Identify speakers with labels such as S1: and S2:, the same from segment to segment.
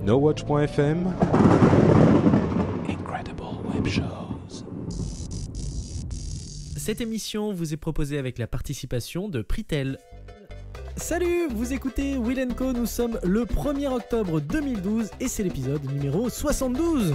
S1: NoWatch.fm.
S2: Incredible Web Shows.
S3: Cette émission vous est proposée avec la participation de Pritel. Salut, vous écoutez Will & Co, nous sommes le 1er octobre 2012 et c'est l'épisode numéro 72.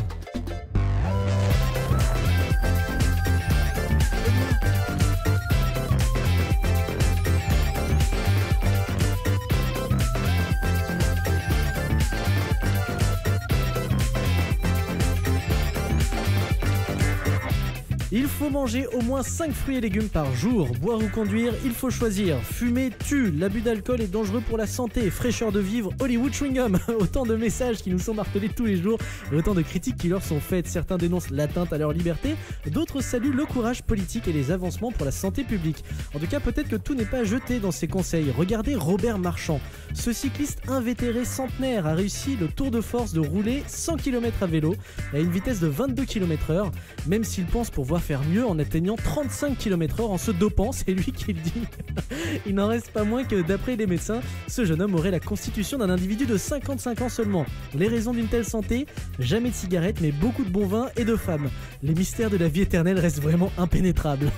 S3: Il faut manger au moins 5 fruits et légumes par jour. Boire ou conduire, il faut choisir. Fumer tue, l'abus d'alcool est dangereux pour la santé. Fraîcheur de vivre, Hollywood chewing-gum. Autant de messages qui nous sont martelés tous les jours et autant de critiques qui leur sont faites. Certains dénoncent l'atteinte à leur liberté, d'autres saluent le courage politique et les avancements pour la santé publique. En tout cas, peut-être que tout n'est pas jeté dans ces conseils. Regardez Robert Marchand. Ce cycliste invétéré centenaire a réussi le tour de force de rouler 100 km à vélo à une vitesse de 22 km/h, même s'il pense pouvoir faire mieux en atteignant 35 km/h en se dopant, c'est lui qui le dit. Il n'en reste pas moins que d'après les médecins, ce jeune homme aurait la constitution d'un individu de 55 ans seulement. Les raisons d'une telle santé, jamais de cigarettes mais beaucoup de bon vin et de femmes. Les mystères de la vie éternelle restent vraiment impénétrables.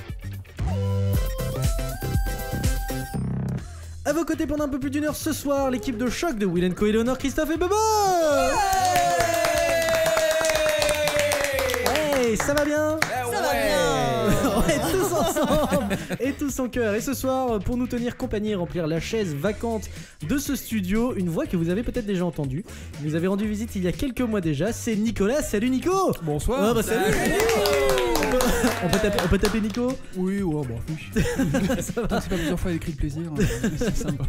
S3: À vos côtés pendant un peu plus d'une heure ce soir, l'équipe de choc de Will & Co, Eleonore, Christophe et Bobo. Hey, ça va bien?
S4: Ça va bien.
S3: Ouais, tous ensemble et tous en cœur. Et ce soir, pour nous tenir compagnie et remplir la chaise vacante de ce studio, une voix que vous avez peut-être déjà entendue. Il nous avait rendu visite il y a quelques mois déjà, c'est Nicolas. Salut Nico.
S5: Bonsoir.
S3: Oh, bah, salut. On peut taper Nico?
S5: Oui, ouais, bon, oui.
S3: Ça va.
S5: Tant que c'est pas plusieurs fois avec le plaisir, c'est sympa.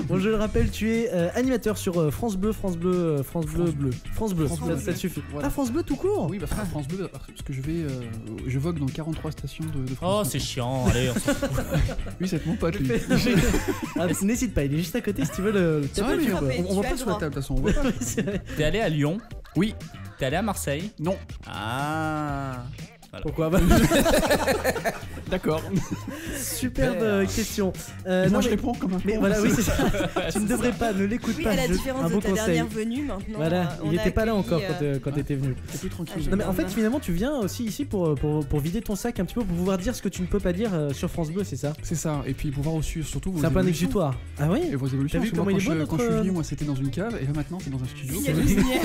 S3: Bon, je le rappelle, tu es animateur sur France Bleu, France Bleu, ça te suffit.
S5: Voilà.
S3: Ah, France Bleu tout court?
S5: Oui, bah France Bleu, parce que je vogue dans 43 stations de France
S2: Oh,
S5: Bleu.
S2: c'est chiant, allez, on s'en fout.
S5: Oui, c'est mon pote, lui.
S3: Ah, n'hésite pas, il est juste à côté si tu veux le
S5: C'est vrai,
S3: taper,
S5: mais
S3: tu peux.
S5: on va pas sur la table, de toute façon. On voit pas.
S3: Oui, c'est vrai.
S2: T'es allé à Lyon?
S5: Oui.
S2: T'es allé à Marseille?
S5: Non.
S2: Ah. Voilà.
S3: Pourquoi?
S5: D'accord.
S3: Superbe question.
S5: Moi,
S3: non,
S5: je
S3: mais-
S5: réponds comme un
S3: Mais
S5: con.
S3: voilà, oui, c'est ça. Tu ne devrais pas, ne l'écoute
S4: Oui,
S3: pas.
S4: à la
S3: un
S4: différence de
S3: bon
S4: ta
S3: conseil.
S4: dernière venue, maintenant.
S3: Voilà, il
S4: on a
S3: était pas là encore
S4: accueilli,
S3: quand t'étais venu.
S5: C'est plus tranquille.
S3: Non mais en fait finalement tu viens aussi ici pour vider ton sac un petit peu, pour pouvoir dire ce que tu ne peux pas dire sur France Bleu, c'est ça?
S5: C'est ça. Et puis, pour voir aussi, surtout vos
S3: C'est un peu un
S5: évolutions.
S3: exutoire. Ah oui?
S5: Et vos évolutions.
S3: T'as vu
S5: parce que
S3: comment
S5: moi,
S3: il est beau,
S5: quand je
S3: notre-
S5: suis venu, moi, c'était dans une cave. Et là, maintenant, c'est dans un studio.
S4: Il y a des lumières.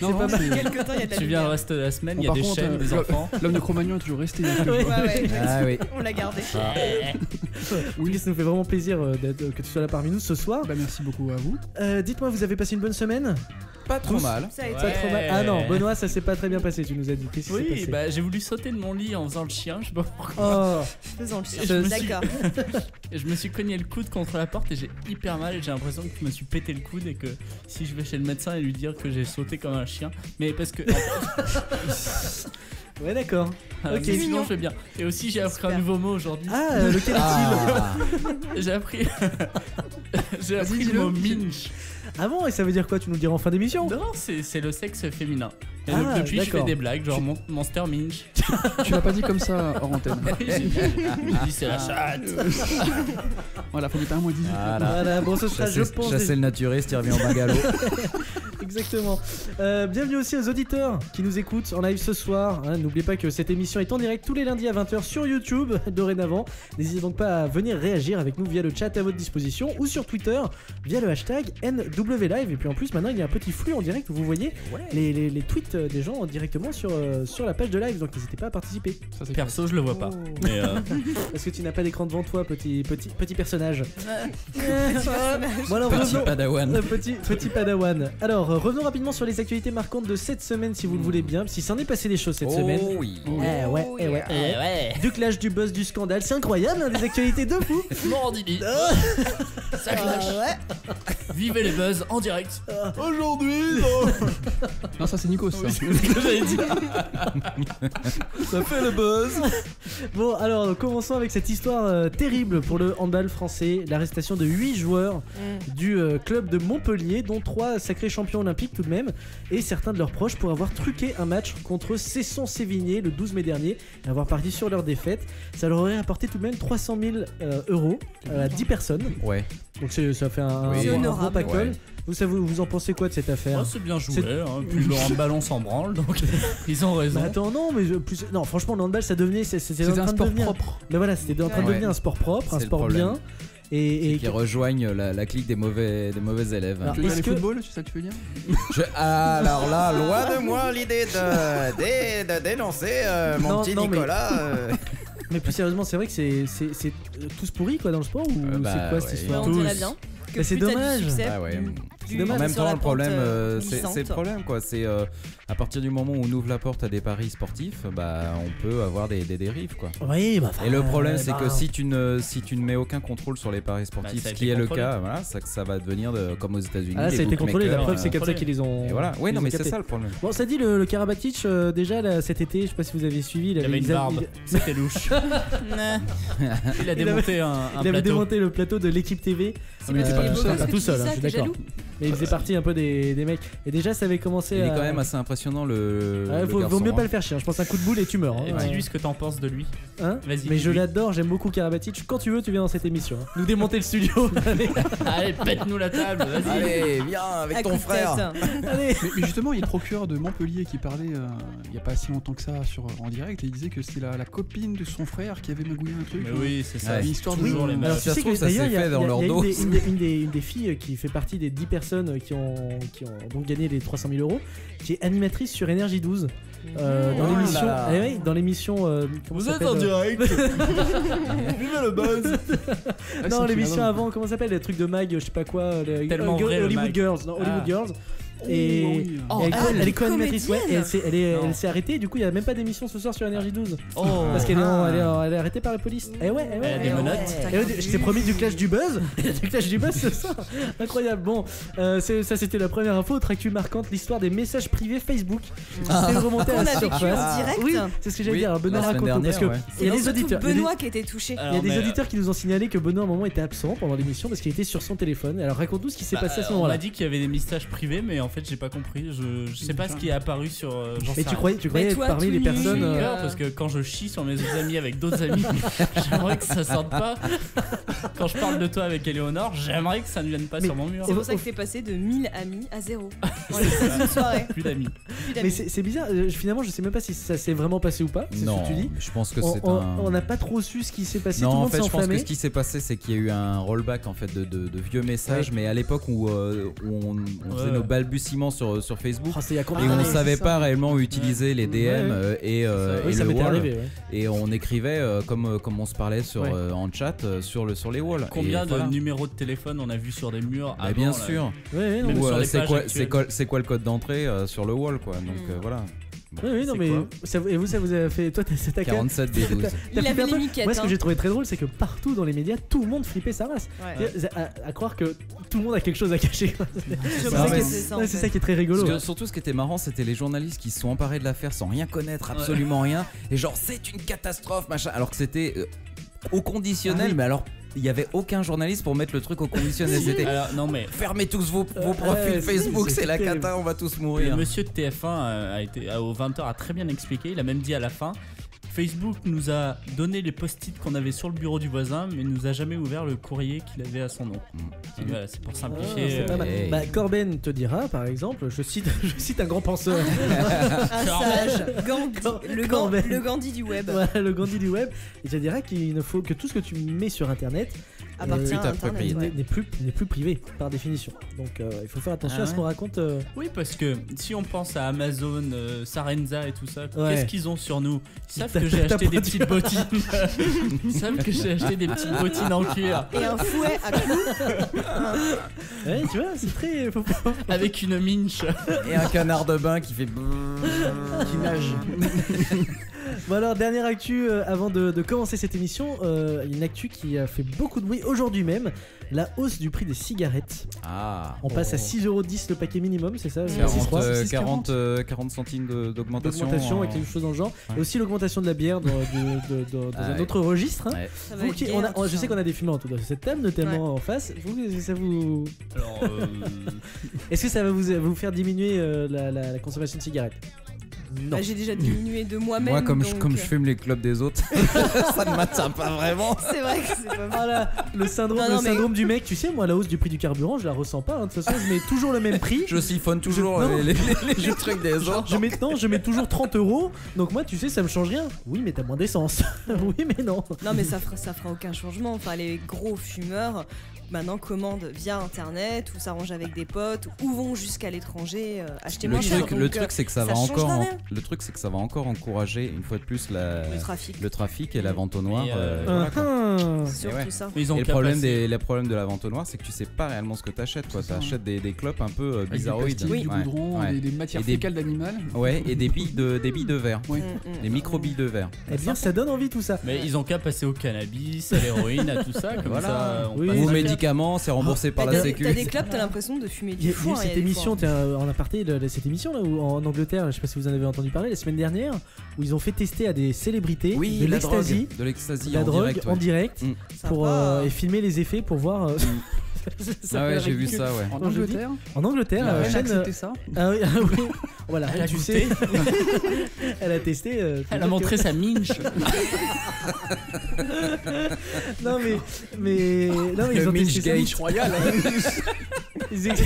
S5: Non,
S3: pas mal.
S5: c'est-
S4: Quelque temps, il y a de la
S2: Tu viens le
S4: lumière.
S2: reste de la semaine,
S5: Bon,
S2: il y a
S5: par
S2: des
S5: contre,
S2: chaînes, des enfants.
S5: L'homme de Cro-Magnon est toujours resté.
S4: Ouais, ouais,
S6: Ah oui.
S4: on l'a gardé.
S3: Oui, ça nous fait vraiment plaisir que tu sois là parmi nous ce soir.
S5: Bah, merci beaucoup à vous.
S3: Dites-moi, vous avez passé une bonne semaine?
S6: Pas trop mal.
S4: Ça a été.
S3: Pas trop mal. Ah non, Benoît, ça s'est pas très bien passé, tu nous as dit. Qu'est-ce qui s'est
S2: Oui,
S3: passé?
S2: bah j'ai voulu sauter de mon lit en faisant le chien, je sais pas pourquoi.
S3: Oh,
S4: Faisons le chien.
S2: Je me suis-
S4: D'accord.
S2: Et je me suis cogné le coude contre la porte et j'ai hyper mal et j'ai l'impression que je me suis pété le coude et que si je vais chez le médecin et lui dire que j'ai sauté comme un chien, mais parce que
S3: ouais, d'accord.
S2: mais
S3: Ok.
S2: sinon
S4: mignon.
S2: je vais bien. Et aussi j'ai appris
S4: Super.
S2: un nouveau mot aujourd'hui.
S3: Ah, lequel est-il?
S2: J'ai appris j'ai appris le
S5: dis-le.
S2: mot minch.
S3: Ah bon, et ça veut dire quoi? Tu nous le diras en fin d'émission?
S2: Non, c'est le sexe féminin. Et
S3: Ah,
S2: donc, depuis, je fais
S3: d'accord.
S2: des blagues, genre Monster Minch.
S5: Tu l'as pas dit comme ça hors antenne.
S2: J'ai dit, c'est la chatte.
S5: Voilà, faut mettre un moins 18.
S3: Voilà, bon, ce sera, je pense.
S6: Chasser le naturiste, il revient au bungalow.
S3: Exactement. Bienvenue aussi aux auditeurs qui nous écoutent en live ce soir. Hein, n'oubliez pas que cette émission est en direct tous les lundis à 20h sur YouTube dorénavant. N'hésitez donc pas à venir réagir avec nous via le chat à votre disposition ou sur Twitter via le hashtag NWLive. Et puis en plus, maintenant, il y a un petit flux en direct où vous voyez les tweets des gens directement sur la page de live. Donc n'hésitez pas à participer.
S5: Ça, c'est
S2: Perso, je le vois pas. Mais
S3: Parce que tu n'as pas d'écran devant toi, petit personnage. Bon, alors,
S6: Petit
S3: revenons-
S6: padawan.
S3: Petit padawan. Alors, revenons rapidement sur les actualités marquantes de cette semaine, si vous le voulez bien. Si s'en est passé des choses cette semaine.
S6: Oh oui.
S3: Eh ouais, eh ouais, eh ouais.
S2: ouais.
S3: Du clash, du buzz, du scandale, c'est incroyable, hein, des actualités de fou.
S2: Morandini. Ça clash. Vivez les buzz en direct.
S3: Aujourd'hui,
S5: Non, ça c'est Nico ça.
S2: C'est ce que j'allais dire.
S3: ça fait le buzz. Bon, alors commençons avec cette histoire terrible pour le handball français. L'arrestation de 8 joueurs du club de Montpellier, dont 3 sacrés champions olympiques tout de même, et certains de leurs proches pour avoir truqué un match contre Cesson-Sévigné le 12 mai dernier et avoir parié sur leur défaite. Ça leur aurait apporté tout de même 300 000 euros à 10 personnes.
S6: Ouais.
S3: Donc ça fait un
S6: Oui.
S4: C'est
S3: bon
S4: honorable.
S3: pactole.
S6: Ouais.
S3: Vous en pensez quoi de cette affaire?
S2: Oh, c'est bien joué,
S3: C'est-
S2: hein. Puis le handballon s'en branle, donc ils ont raison.
S3: Mais attends, non, non, franchement, le handball, ça devenait, c'était en
S5: C'était
S3: train
S5: un
S3: de
S5: sport
S3: devenir.
S5: propre.
S3: Mais voilà, c'était en train de
S6: Ouais.
S3: devenir un sport propre, un
S6: C'est le
S3: sport
S6: problème.
S3: bien. Et
S6: Qui rejoignent la clique des mauvais élèves.
S3: Alors,
S5: Tu veux dire
S3: est-ce
S5: les
S3: que-
S5: footballs, c'est ça que tu veux dire?
S6: Alors là, loin de moi l'idée de dénoncer mon
S3: Non,
S6: petit
S3: non, mais-
S6: Nicolas.
S3: Mais plus sérieusement, c'est vrai que c'est tous pourris quoi dans le sport ou
S6: Bah,
S3: c'est quoi cette
S6: ouais.
S3: histoire?
S4: On dirait
S2: Tous.
S4: bien. Que
S3: Mais c'est
S4: plus t'as du
S3: dommage.
S4: succès,
S6: Ah ouais.
S3: C'est
S4: plus
S3: dommage.
S6: En
S4: t'es
S6: même
S4: sur
S6: temps,
S4: la
S6: le problème,
S4: pente,
S6: c'est
S4: glissante.
S6: le problème, quoi. C'est à partir du moment où on ouvre la porte à des paris sportifs, bah, on peut avoir des dérives, quoi.
S3: Oui, bah.
S6: Et le problème, c'est
S3: bah,
S6: que si tu ne mets aucun contrôle sur les paris sportifs,
S2: ça a
S6: ce
S2: été
S6: qui est le
S2: contrôlé.
S6: cas, voilà, ça va devenir comme aux États-Unis.
S3: Ah, là,
S6: les
S3: ça a été contrôlé. La
S6: bookmakers,
S3: preuve, c'est comme ça
S2: contrôlé.
S3: qu'ils les ont.
S6: Et voilà. Oui,
S3: ils
S6: non,
S3: ont
S6: mais c'est
S3: capté.
S6: ça le problème.
S3: Bon, ça dit le Karabatic déjà là, cet été, je sais pas si vous avez suivi,
S2: Il avait une barbe, c'était louche. Il a démonté un
S3: il avait
S2: plateau.
S3: démonté le plateau de l'équipe TV.
S5: Mais il était pas
S3: Euh,
S5: tout seul.
S3: pas tout seul, hein, je suis
S4: t'es
S3: d'accord.
S4: jaloux.
S3: Mais il faisait partie un peu des mecs. Et déjà, ça avait commencé
S6: Il est
S3: à.
S6: quand même assez impressionnant le.
S3: Ouais,
S6: le
S3: vaut
S6: garçon,
S3: mieux
S6: hein.
S3: pas le faire chier. Je pense un coup de boule et tu meurs.
S2: Et
S3: Hein.
S2: dis-lui ce que t'en penses de lui.
S3: Hein
S2: Vas-y.
S3: Mais je
S2: dis-lui.
S3: l'adore, j'aime beaucoup Karabatic. Quand tu veux, tu viens dans cette émission. Hein. Nous démonter le studio. Allez,
S2: Allez, pète-nous la table, vas-y.
S6: Allez, viens
S4: À
S6: avec
S4: coup
S6: ton
S4: de
S6: frère.
S4: tête.
S3: allez.
S5: Mais justement, il y a le procureur de Montpellier qui parlait il y a pas si longtemps que ça en direct et il disait que c'était la copine de son frère qui avait magouillé un truc.
S2: Mais oui, c'est ça.
S6: Ouais.
S5: Une histoire de.
S3: Oui,
S2: Toujours les mêmes.
S3: alors
S6: Si
S3: tu
S6: ça
S3: sais
S6: se trouve,
S3: que
S6: ça s'est
S3: d'ailleurs, il y a,
S6: fait
S3: il y a-
S6: dans leur
S3: il y a
S6: dos.
S3: une des filles qui fait partie des 10 personnes qui ont donc gagné les 300 000 euros, qui est animatrice sur Énergie 12. Dans
S6: Oh
S3: l'émission,
S6: là.
S3: eh oui, dans l'émission. Comment ça s'appelle,
S2: direct. Vive le buzz.
S5: Ah,
S3: Non,
S5: c'est
S3: l'émission
S5: une
S3: avant, comment ça s'appelle, les trucs de mag, je sais pas quoi,
S2: Tellement vrai, le
S3: Hollywood
S2: mag.
S3: Girls, non, Hollywood
S2: Ah.
S3: Girls.
S5: Oh,
S3: Et
S5: oui.
S2: Oh,
S3: elle,
S2: elle,
S3: elle est co-animatrice, ouais, et
S4: comédienne.
S3: elle s'est arrêtée, du coup il y a même pas d'émission ce soir sur Énergie 12.
S2: Oh.
S3: Parce qu'elle elle est arrêtée par la police. Eh ouais, eh ouais.
S2: Elle a des
S3: eh ouais.
S2: menottes.
S3: Eh ouais, je t'ai promis du clash du buzz. Il y a du clash du buzz ce soir. Incroyable. Bon, ça c'était la première info. Autre actu marquante, l'histoire des messages privés Facebook. C'est remonté à
S4: On
S3: la
S4: a vécu
S3: surface.
S4: en direct.
S3: Oui, c'est ce que j'allais
S6: Oui,
S3: dire. Alors, Benoît
S6: la semaine
S3: raconte parce que
S6: dernière, ouais.
S3: il y a
S4: C'est
S3: des
S4: surtout
S3: auditeurs.
S4: Benoît qui était touché.
S3: Il y a des auditeurs qui nous ont signalé que Benoît à un moment était absent pendant l'émission parce qu'il était sur son téléphone. Alors raconte-nous ce qui s'est passé à ce
S2: On
S3: moment-là.
S2: m'a dit qu'il y avait des messages privés, mais en fait j'ai pas compris. Je sais pas ce qui est apparu sur. j'en
S3: Mais
S2: sais
S3: tu
S2: rien.
S3: croyais être
S4: toi,
S3: parmi
S4: tout
S3: les
S4: nu,
S3: personnes.
S2: J'ai peur
S4: euh,
S2: parce que quand je chie sur mes autres amis avec d'autres amis, j'aimerais que ça sorte pas. Quand je parle de toi avec Eleonore, j'aimerais que ça ne vienne pas
S3: Mais-
S2: sur mon mur.
S4: C'est pour ça que t'es passé de 1000 amis à 0 en l'espace d'une soirée.
S2: Plus d'amis.
S4: Plus
S3: Mais
S4: d'amis.
S3: c'est bizarre. Finalement, je sais même pas si ça s'est vraiment passé ou pas. C'est ce
S6: Non,
S3: que tu dis.
S6: je pense que c'est
S3: On
S6: un.
S3: n'a pas trop su ce qui s'est passé.
S6: Non,
S3: Tout le
S6: en
S3: monde s'est
S6: fait, je pense que
S3: enflammé.
S6: ce qui s'est passé, c'est qu'il y a eu un rollback en fait de vieux messages, mais à l'époque où on faisait
S2: Ouais.
S6: nos balbutiements sur Facebook.
S3: Oh, c'est il y a combien
S6: Et on
S3: d'années,
S6: savait
S3: c'est ça
S6: pas réellement utiliser les DM
S3: Ouais.
S6: et
S3: Oui, ça
S6: le
S3: m'était
S6: wall.
S3: arrivé. Ouais.
S6: Et on écrivait comme on se parlait
S3: Ouais.
S6: en chat sur les walls.
S2: Combien
S6: Et
S2: de
S6: voilà.
S2: numéros de téléphone on a vu sur des murs
S6: Bah,
S2: avant,
S6: bien
S2: là.
S6: sûr.
S3: Ouais, non,
S2: Même
S3: mais-
S6: Ou
S2: sur les
S6: c'est
S2: pages
S6: quoi,
S2: actuelles.
S6: c'est quoi le code d'entrée sur le wall, quoi. Donc voilà.
S3: Oui, non,
S2: C'est
S3: mais
S2: quoi
S3: et vous, ça vous a fait. Toi, c'est ta
S6: 47 B12.
S4: Il
S3: T'as
S4: avait
S3: flippé un
S4: les
S3: peu.
S4: miquettes.
S3: Moi, ce que
S4: hein.
S3: j'ai trouvé très drôle, c'est que partout dans les médias, tout le monde flippait sa race.
S4: Ouais.
S3: À croire que tout le monde a quelque chose à cacher. quoi.
S4: Je
S6: Ça,
S4: pense
S6: mais
S4: que c'est ça. en
S3: Ouais, c'est
S4: fait.
S3: ça qui est très rigolo.
S6: Parce que
S3: ouais.
S6: surtout, ce qui était marrant, c'était les journalistes qui se sont emparés de l'affaire sans rien connaître, absolument rien. Et genre, c'est une catastrophe, machin. Alors que c'était au conditionnel,
S3: Ah oui.
S6: mais alors, il y avait aucun journaliste pour mettre le truc au conditionnel. C'était
S2: Alors, non mais
S6: fermez tous vos profils
S3: ouais,
S6: Facebook,
S3: c'est
S6: c'est la
S3: terrible.
S6: cata, on va tous
S2: le
S6: mourir.
S2: monsieur de TF1 au 20h a très bien expliqué. Il a même dit à la fin. Facebook nous a donné les post-it qu'on avait sur le bureau du voisin, mais nous a jamais ouvert le courrier qu'il avait à son nom. Donc voilà, c'est pour
S3: Ah,
S2: simplifier.
S3: c'est pas mal.
S6: Hey.
S3: Bah, Corben te dira, par exemple, je cite un grand penseur,
S4: Un sage. Gandhi.
S3: Corben.
S4: Le Gandhi du web.
S3: voilà, le Gandhi du web, il te dira qu'il ne faut que tout ce que tu mets sur Internet
S4: Appartient
S6: Plus
S4: à
S6: ta
S4: Internet.
S6: propriété.
S4: ouais.
S3: n'est plus privé par définition. Donc il faut faire attention
S2: Ah
S3: à ce
S2: ouais.
S3: qu'on raconte.
S2: Oui, parce que si on pense à Amazon, Sarenza et tout ça,
S3: Ouais.
S2: qu'est-ce qu'ils ont sur nous? Ils savent
S3: T'as-
S2: que j'ai
S3: t'as
S2: acheté
S3: pas
S2: des petites bottines. Ils savent que j'ai acheté des petites bottines en cuir
S4: Et un fouet à clous.
S3: Ouais, tu vois, c'est très. Faut pas-
S2: avec une minche.
S6: Et un canard de bain qui fait.
S5: Qui nage.
S3: Bon alors, dernière actu avant de commencer cette émission, une actu qui a fait beaucoup de bruit aujourd'hui même, la hausse du prix des cigarettes.
S6: Ah.
S3: On passe à 6,10€ le paquet minimum, c'est ça
S6: 40, 40 centimes d'augmentation.
S3: D'augmentation
S6: en-
S3: avec quelque chose dans le genre.
S6: Ouais.
S3: Et aussi l'augmentation de la bière dans
S6: Ah
S3: un
S6: ouais.
S3: autre registre. hein.
S6: Ouais.
S4: Ça va
S3: Vous
S4: être
S3: qui-
S4: gay, hein, tout
S3: je sais
S4: ça.
S3: qu'on a des fumeurs autour de cette table, notamment en face. Ça vous...
S2: Alors,
S3: Est-ce que ça va vous faire diminuer la consommation de cigarettes? Non.
S4: Bah, j'ai déjà diminué de moi-même.
S6: Moi, comme
S4: donc,
S6: je fume les clopes des autres, ça ne m'atteint pas vraiment.
S4: C'est vrai que c'est pas
S3: Voilà, le syndrome,
S4: Non, non,
S3: le
S4: mais-
S3: syndrome du mec, tu sais, moi la hausse du prix du carburant, je la ressens pas. De toute façon, je mets toujours le même prix.
S6: Je siphonne toujours
S3: Non.
S6: les trucs des autres.
S3: Je mets toujours 30 €. Donc moi, tu sais, ça me change rien. Oui, mais t'as moins d'essence. Oui, mais non.
S4: Non mais ça fera aucun changement. Enfin les gros fumeurs maintenant commandent via internet ou s'arrangent avec des potes ou vont jusqu'à l'étranger acheter moins cher.
S6: Le truc c'est que ça va
S4: changera
S6: encore
S4: rien.
S6: le truc c'est que ça va encore encourager une fois de plus
S4: Le trafic.
S6: et la vente au noir.
S2: Et,
S6: voilà, quoi.
S4: C'est surtout
S6: ouais.
S4: ça.
S2: Mais ils ont
S6: Et le
S2: qu'à
S6: problème,
S2: passer-
S6: le problème de la vente au noir, c'est que tu sais pas réellement ce que t'achètes. Tu achètes des clopes un peu
S5: Avec du
S6: bizarroïdes.
S5: plastique, du
S6: Ouais,
S5: goudron,
S6: ouais.
S5: des matières
S6: Et des-
S5: fécales d'animal.
S6: Ouais, et des billes de verre.
S5: Ouais.
S6: Des micro-billes de verre.
S3: Eh bien, ça donne envie tout ça.
S2: Mais ils ont qu'à passer au cannabis, à l'héroïne, à tout ça. Comme
S6: Voilà.
S2: ça, on
S3: Oui.
S2: passe
S6: Ou
S2: à-
S6: médicaments, c'est remboursé par la
S4: T'as
S6: sécu.
S4: des clopes, t'as l'impression de fumer
S3: Il y
S4: du
S3: a eu
S4: foin.
S3: cette émission, en aparté, cette émission là où, en Angleterre, je sais pas si vous en avez entendu parler la semaine dernière, où ils ont fait tester à des célébrités
S6: Oui,
S3: de
S6: la
S3: l'ecstasy,
S6: drogue. De l'ecstasy
S3: la
S6: en
S3: drogue
S6: direct.
S3: en
S6: Ouais.
S3: direct, pour et filmer les effets pour voir. Ça
S6: Ah ouais,
S3: fait
S6: j'ai vu
S3: ridicule.
S6: ça, ouais.
S5: En
S3: Quand je
S5: Angleterre,
S3: En Angleterre,
S5: la reine a
S3: chaîne.
S5: accepté ça.
S3: Ah oui, voilà,
S2: Elle a
S3: tu
S2: goûté.
S3: sais. Elle a testé.
S2: Elle a montré sa minche.
S3: Non mais non mais ils
S6: Le
S3: ont
S6: Minch
S3: testé ça.
S6: Gage royal.
S3: Ils ex-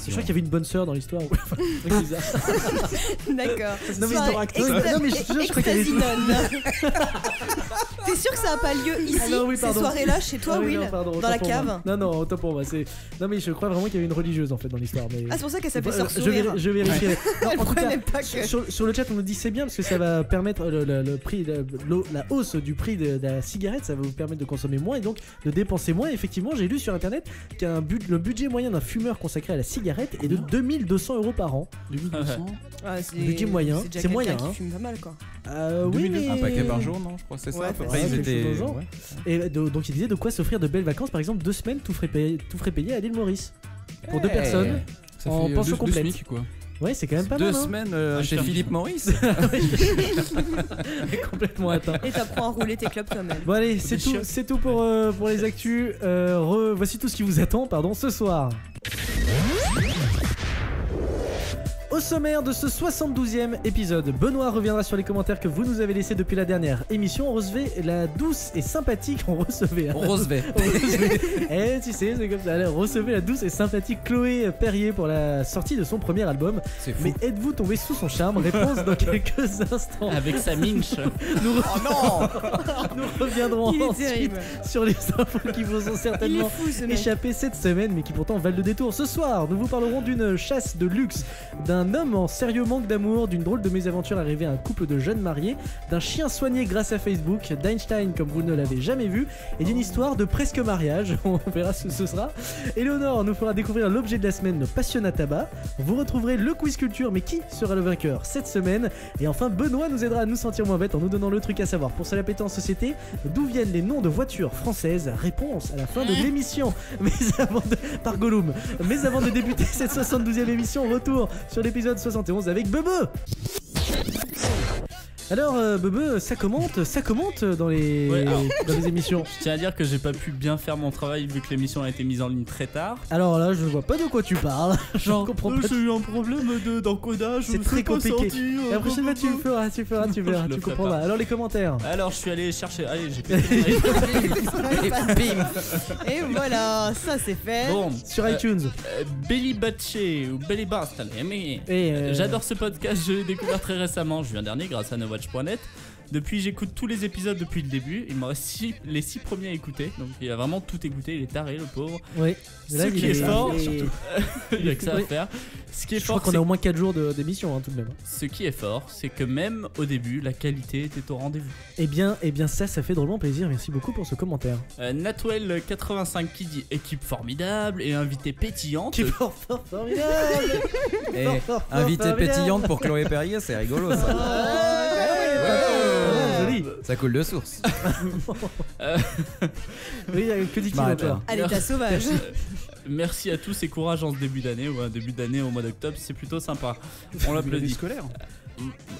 S3: Je crois qu'il y avait une bonne sœur dans l'histoire. Enfin, un truc bizarre.
S4: D'accord.
S3: Non, mais
S4: Soirée
S3: c'est non, mais je te jure, je crois qu'elle est-
S4: Extasinone. T'es sûr que ça n'a pas lieu ici,
S3: Ah non, oui,
S4: ces
S3: pardon.
S4: soirées-là, chez toi,
S3: Ah oui,
S4: Will,
S3: non, pardon,
S4: dans
S3: autant
S4: la
S3: pour
S4: cave?
S3: moi. Non, autant pour moi. Non mais je crois vraiment qu'il y avait une religieuse en fait dans l'histoire. Mais...
S4: Ah, c'est pour ça qu'elle s'appelle
S3: Euh,
S4: Sœur
S3: je
S4: Sourire.
S3: vérifierai. Non,
S4: Elle
S3: en tout
S4: prenait
S3: cas,
S4: même pas que.
S3: sur le chat, on nous dit c'est bien parce que ça va permettre le prix, la hausse du prix de la cigarette, ça va vous permettre de consommer moins et donc de dépenser moins. Effectivement, j'ai lu sur internet le budget moyen d'un fumeur consacré à la cigarette est de 2200 € par an.
S5: 2200.
S4: Ah, c'est
S3: budget moyen,
S4: déjà
S3: c'est moyen,
S4: quelqu'un
S3: hein.
S4: qui fume pas mal, quoi.
S3: Oui, mais...
S6: Un paquet par jour, non? Je crois que c'est ça.
S4: Ouais,
S6: À peu
S4: ouais,
S6: près, ils
S3: quelque
S6: étaient.
S3: chose dans le genre.
S6: Ouais.
S3: Et donc il disait de quoi s'offrir de belles vacances, par exemple 2 semaines tout frais payé à l'île Maurice pour 2
S6: Ouais.
S3: personnes.
S5: Ça
S3: En
S5: fait
S3: pension
S5: deux
S3: complète.
S5: SMIC, quoi.
S3: Ouais, c'est quand même pas
S6: 2
S3: mal. Hein.
S6: semaines chez
S2: ferme.
S6: Philippe Maurice.
S3: Complètement atteint.
S4: Et t'apprends à rouler tes clopes toi-même.
S3: Bon allez, c'est
S2: Des
S3: tout,
S2: chiottes.
S3: c'est tout pour les actus. Voici tout ce qui vous attend, ce soir. Au sommaire de ce 72e épisode, Benoît reviendra sur les commentaires que vous nous avez laissés depuis la dernière émission. On recevait la douce et sympathique. On recevait. Hein,
S6: Roosevelt.
S3: on recevait- Eh, tu sais, c'est comme ça. Allez, on recevait la douce et sympathique Chloé Perrier pour la sortie de son premier album.
S6: C'est fou.
S3: Mais êtes-vous tombé sous son charme? Réponse dans quelques instants.
S2: Avec sa minche.
S3: Nous,
S6: Oh non.
S3: nous reviendrons
S4: Il est
S3: ensuite
S4: terrible.
S3: sur les infos qui vous ont
S4: Il est
S3: certainement
S4: fou ce mec.
S3: échappé cette semaine, mais qui pourtant valent le détour. Ce soir, nous vous parlerons d'une chasse de luxe, d'un homme en sérieux manque d'amour, d'une drôle de mésaventure arrivée à un couple de jeunes mariés, d'un chien soigné grâce à Facebook, d'Einstein comme vous ne l'avez jamais vu, et d'une histoire de presque mariage. On verra ce que ce sera. Éléonore nous fera découvrir l'objet de la semaine, le passionat tabac. Vous retrouverez le quiz culture, mais qui sera le vainqueur cette semaine? Et enfin, Benoît nous aidera à nous sentir moins bêtes en nous donnant le truc à savoir pour se la péter en société. D'où viennent les noms de voitures françaises? Réponse à la fin de l'émission. Mais avant de... Par Gollum. Mais avant de débuter cette 72e émission, retour sur l'épisode 71 avec Bebe. Alors Bebe, ça commente dans les,
S2: Ouais, alors.
S3: dans les émissions.
S2: Je tiens à dire que j'ai pas pu bien faire mon travail vu que l'émission a été mise en ligne très tard.
S3: Alors là, je vois pas de quoi tu parles. Je comprends pas.
S2: j'ai eu un problème d'encodage.
S3: C'est très compliqué. La prochaine fois, tu
S2: peux.
S3: verras,
S2: Je
S3: tu
S2: le ferai
S3: comprendras.
S2: pas.
S3: Alors les commentaires.
S2: Alors je suis allé chercher. Allez, j'ai pété.
S4: Et voilà, ça c'est fait.
S2: Bon,
S3: Sur iTunes.
S2: Belly Batché ou Belly Bast, mais
S3: Et
S2: j'adore ce podcast, je l'ai découvert très récemment, juin dernier grâce à NoWatch.net. Depuis, j'écoute tous les épisodes depuis le début. Il me reste les 6 premiers à écouter. Donc, il a vraiment tout écouté. Il est taré, le pauvre.
S3: Oui.
S2: Ce qui est fort,
S3: surtout.
S2: Il a que ça à
S3: Oui.
S2: faire. Ce qui est
S3: Je crois
S2: fort,
S3: qu'on
S2: c'est
S3: a au moins 4 jours d'émission tout de même.
S2: ce qui est fort, c'est que même au début, la qualité était au rendez-vous.
S3: Eh bien ça fait drôlement plaisir. Merci beaucoup pour ce commentaire.
S2: Natwell85 qui dit équipe formidable et invité pétillante.
S3: Tu fort formidable.
S6: Et
S3: Fort,
S6: invité
S3: formidable.
S6: pétillante pour Chloé Perrier, c'est rigolo ça.
S3: Ah, joli.
S6: Ça coule de source.
S3: Oui, que dit-il
S6: m'arrête
S3: encore?
S6: là.
S4: À l'état sauvage.
S2: Merci à tous et courage en ce début d'année ou un début d'année au mois d'octobre, c'est plutôt sympa. On
S5: L'année
S2: l'applaudit.
S5: scolaire.